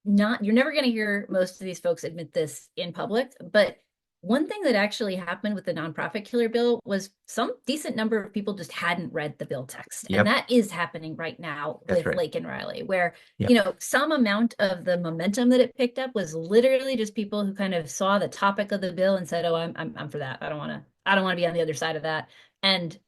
not you're never going to hear most of these folks admit this in public, but one thing that actually happened with the nonprofit killer bill was some decent number of people just hadn't read the bill text. And Yep, that is happening right now that's with right. Lake and Riley, where, Yep, some amount of the momentum that it picked up was literally just people who kind of saw the topic of the bill and said, "Oh, I'm for that. I don't want to be on the other side of that." And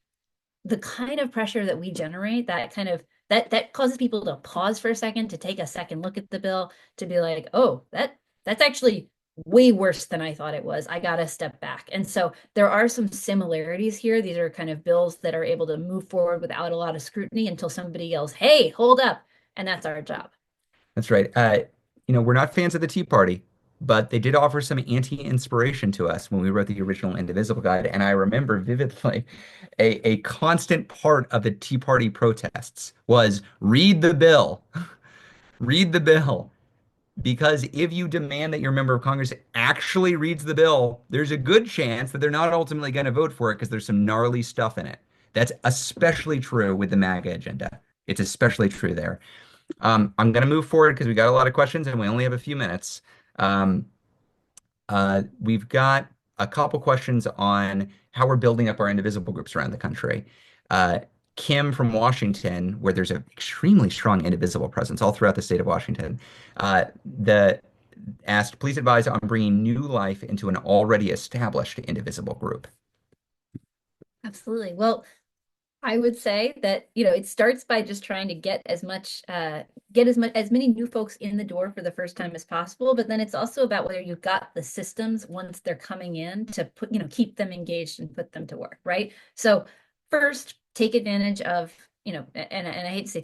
the kind of pressure that we generate, that kind of that causes people to pause for a second, to take a second look at the bill, to be like, oh, that's actually way worse than I thought it was. I gotta step back. And so there are some similarities here. These are kind of bills that are able to move forward without a lot of scrutiny until somebody yells, hey, hold up. And that's our job. that's right. We're not fans of the Tea Party, but they did offer some anti-inspiration to us when we wrote the original Indivisible guide. And I remember vividly a constant part of the Tea Party protests was read the bill, read the bill. Because if you demand that your member of Congress actually reads the bill, there's a good chance that they're not ultimately going to vote for it because there's some gnarly stuff in it. That's especially true with the MAGA agenda. It's especially true there. I'm going to move forward because we got a lot of questions and we only have a few minutes. Um, we've got a couple questions on how we're building up our indivisible groups around the country. Uh, Kim from Washington, where there's an extremely strong indivisible presence all throughout the state of Washington, the asked, please advise on bringing new life into an already established indivisible group. Absolutely. Well, I would say that, it starts by just trying to get as many new folks in the door for the first time as possible. But then it's also about whether you've got the systems once they're coming in to keep them engaged and put them to work, right? So first, take advantage of, and I hate to say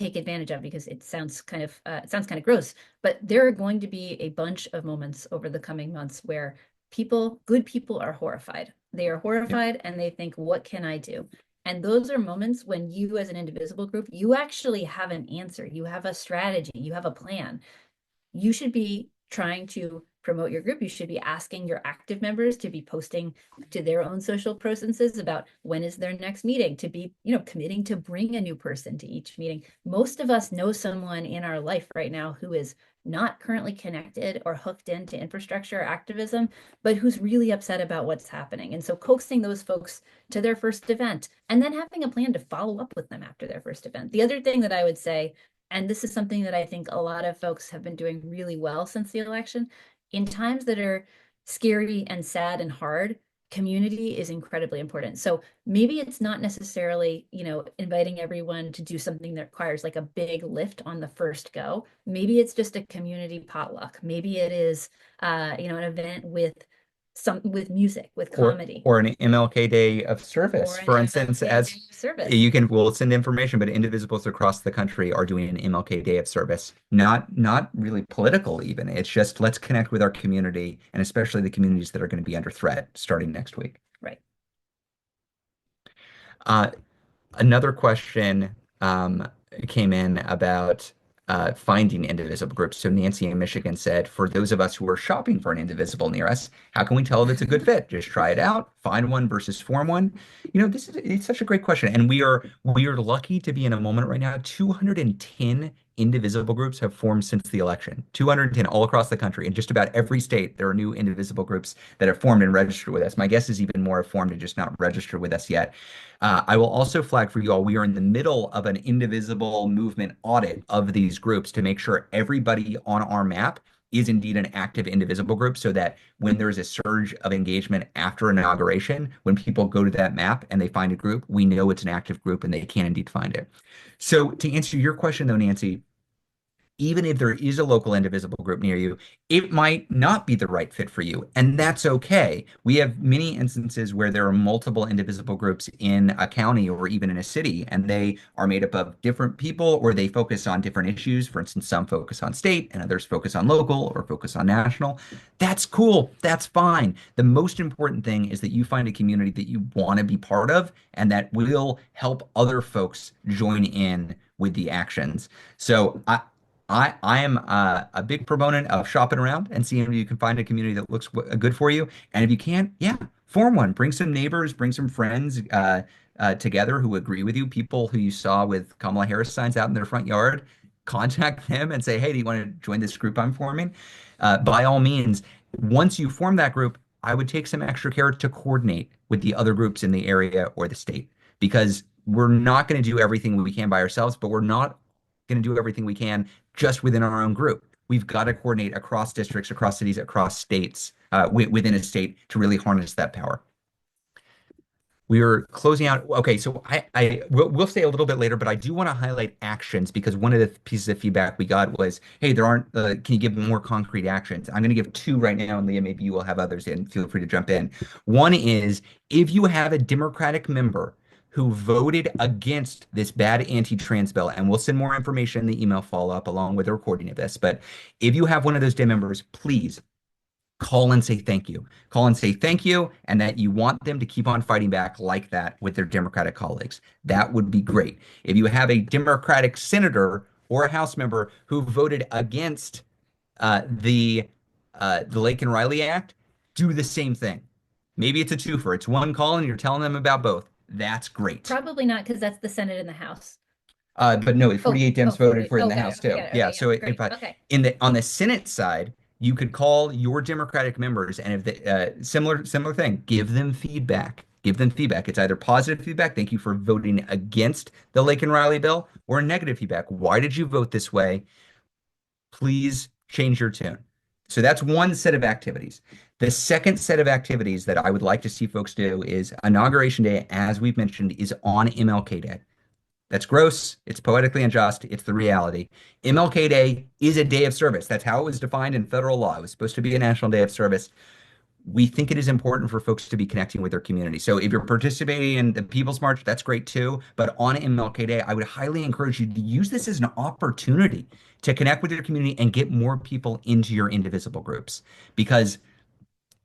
take advantage of because it sounds kind of gross, but there are going to be a bunch of moments over the coming months where good people are horrified. They are Yep. horrified and they think, what can I do? And those are moments when you, as an indivisible group, you actually have an answer. You have a strategy. You have a plan. You should be trying to promote your group. You should be asking your active members to be posting to their own social presences about when is their next meeting, to be, committing to bring a new person to each meeting. Most of us know someone in our life right now who is not currently connected or hooked into infrastructure or activism, but who's really upset about what's happening. And so coaxing those folks to their first event and then having a plan to follow up with them after their first event. The other thing that I would say, and this is something that I think a lot of folks have been doing really well since the election, in times that are scary and sad and hard, community is incredibly important. So maybe it's not necessarily, inviting everyone to do something that requires like a big lift on the first go. Maybe it's just a community potluck. Maybe it is, an event with music, with Or comedy, or an MLK Day of service, or an for instance, MLK as Day service. we'll send information, but indivisibles across the country are doing an MLK Day of service. Not really political even. It's just let's connect with our community and especially the communities that are going to be under threat starting next week. Right. Uh, Another question came in about finding indivisible groups. So Nancy in Michigan said, for those of us who are shopping for an indivisible near us, how can we tell if it's a good fit? Just try it out, find one versus form one. It's such a great question. And we are lucky to be in a moment right now. 210 indivisible groups have formed since the election. 210 all across the country. In just about every state, there are new indivisible groups that have formed and registered with us. My guess is even more have formed and just not registered with us yet. I will also flag for you all, we are in the middle of an indivisible movement audit of these groups to make sure everybody on our map is indeed an active indivisible group so that when there's a surge of engagement after inauguration, when people go to that map and they find a group, we know it's an active group and they can indeed find it. So to answer your question though, Nancy, even if there is a local indivisible group near you, it might not be the right fit for you. And that's okay. We have many instances where there are multiple indivisible groups in a county or even in a city, and they are made up of different people or they focus on different issues. For instance, some focus on state and others focus on local or focus on national. That's cool. That's fine. The most important thing is that you find a community that you want to be part of and that will help other folks join in with the actions. So I am a big proponent of shopping around and seeing if you can find a community that looks good for you. And if you can't, yeah, form one. Bring some neighbors, bring some friends together who agree with you. People who you saw with Kamala Harris signs out in their front yard. Contact them and say, hey, do you want to join this group I'm forming? By all means, once you form that group, I would take some extra care to coordinate with the other groups in the area or the state because we're not going to do everything we can by ourselves, but we're not going to do everything we can just within our own group. We've got to coordinate across districts, across cities, across states, within a state to really harness that power. We are closing out. Okay, so we'll stay a little bit later, but I do want to highlight actions because one of the pieces of feedback we got was, hey, there aren't, can you give more concrete actions? I'm going to give two right now, and Leah, maybe you will have others in. Feel free to jump in. One is if you have a Democratic member who voted against this bad anti-trans bill, and we'll send more information in the email follow-up along with a recording of this, but if you have one of those Dem members, please call and say thank you. Call and say thank you, and that you want them to keep on fighting back like that with their Democratic colleagues. That would be great. If you have a Democratic senator or a House member who voted against the Lake and Riley Act, do the same thing. Maybe it's a twofer. It's one call, and you're telling them about both. That's great. Probably not because that's the Senate and the House. But no, 48 Dems voted 48. for it in Oh, the got House it. Okay, too. got it. Yeah. Okay, yeah, So great. if I Okay. in the on the Senate side, you could call your Democratic members, and if they similar thing, give them feedback. Give them feedback. It's either positive feedback, thank you for voting against the Lake and Riley bill, or negative feedback. Why did you vote this way? Please change your tune. So that's one set of activities. The second set of activities that I would like to see folks do is Inauguration Day, as we've mentioned, is on MLK Day. That's gross. It's poetically unjust. It's the reality. MLK Day is a day of service. That's how it was defined in federal law. It was supposed to be a national day of service. We think it is important for folks to be connecting with their community. So if you're participating in the People's March, that's great too. But on MLK Day, I would highly encourage you to use this as an opportunity to connect with your community and get more people into your indivisible groups because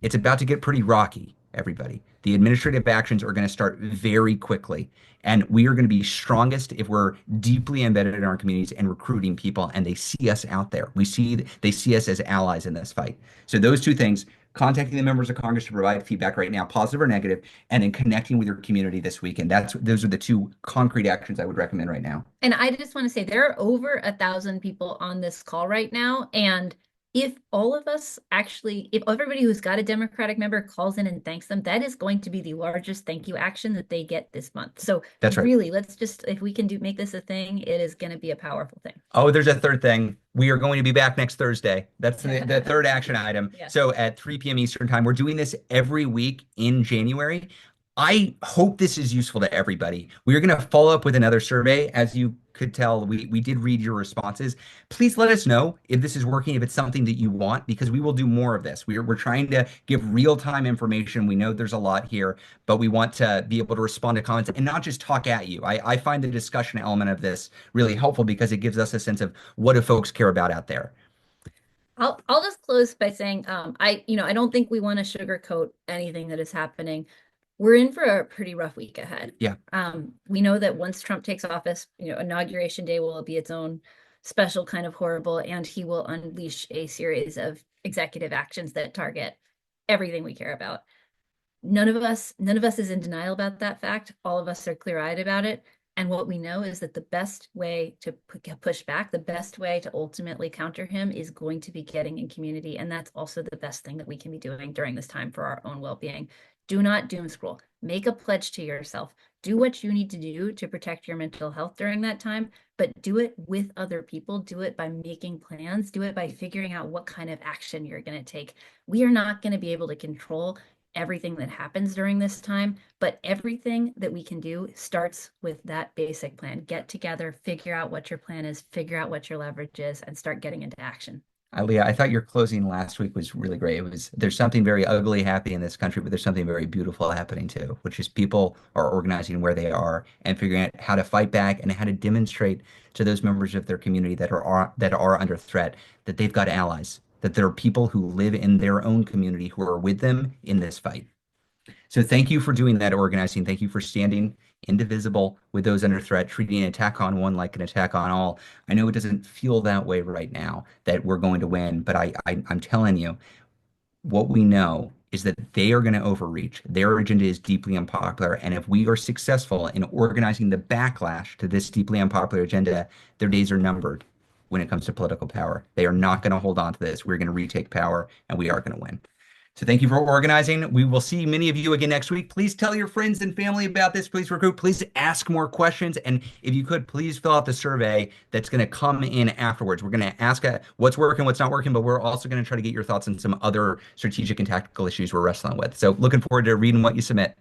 it's about to get pretty rocky, everybody. The administrative actions are going to start very quickly. And we are going to be strongest if we're deeply embedded in our communities and recruiting people and they see us out there. They see us as allies in this fight. So those two things, contacting the members of Congress to provide feedback right now, positive or negative, and then connecting with your community this week. And those are the two concrete actions I would recommend right now. And I just want to say there are over 1,000 people on this call right now. And if all of us actually, if everybody who's got a Democratic member calls in and thanks them, that is going to be the largest thank you action that they get this month. So That's right. really, let's just, if we can make this a thing, it is going to be a powerful thing. Oh, there's a third thing. We are going to be back next Thursday. That's the third action item. Yeah. So at 3 p.m. Eastern time, we're doing this every week in January. I hope this is useful to everybody. We are going to follow up with another survey. As you could tell, we did read your responses. Please let us know if this is working, if it's something that you want, because we will do more of this. We're trying to give real-time information. We know there's a lot here, but we want to be able to respond to comments and not just talk at you. I find the discussion element of this really helpful because it gives us a sense of what do folks care about out there. I'll just close by saying I don't think we want to sugarcoat anything that is happening. We're in for a pretty rough week ahead. Yeah. We know that once Trump takes office, Inauguration Day will be its own special kind of horrible, and he will unleash a series of executive actions that target everything we care about. None of us is in denial about that fact. All of us are clear-eyed about it. And what we know is that the best way to push back, the best way to ultimately counter him is going to be getting in community. And that's also the best thing that we can be doing during this time for our own well-being. Do not doom scroll. Make a pledge to yourself. Do what you need to do to protect your mental health during that time, but do it with other people. Do it by making plans. Do it by figuring out what kind of action you're going to take. We are not going to be able to control everything that happens during this time, but everything that we can do starts with that basic plan. Get together, figure out what your plan is, figure out what your leverage is, and start getting into action. Leah, I thought your closing last week was really great. It was there's something very ugly happening in this country, but there's something very beautiful happening too, which is people are organizing where they are and figuring out how to fight back and how to demonstrate to those members of their community that are under threat that they've got allies, that there are people who live in their own community who are with them in this fight. So thank you for doing that organizing. Thank you for standing indivisible with those under threat, treating an attack on one like an attack on all. I know it doesn't feel that way right now that we're going to win, but I'm telling you, what we know is that they are going to overreach. Their agenda is deeply unpopular. And if we are successful in organizing the backlash to this deeply unpopular agenda, their days are numbered when it comes to political power. They are not going to hold on to this. We're going to retake power and we are going to win. So thank you for organizing. We will see many of you again next week. Please tell your friends and family about this. Please recruit. Please ask more questions. And if you could, please fill out the survey that's going to come in afterwards. We're going to ask what's working, what's not working, but we're also going to try to get your thoughts on some other strategic and tactical issues we're wrestling with. So looking forward to reading what you submit.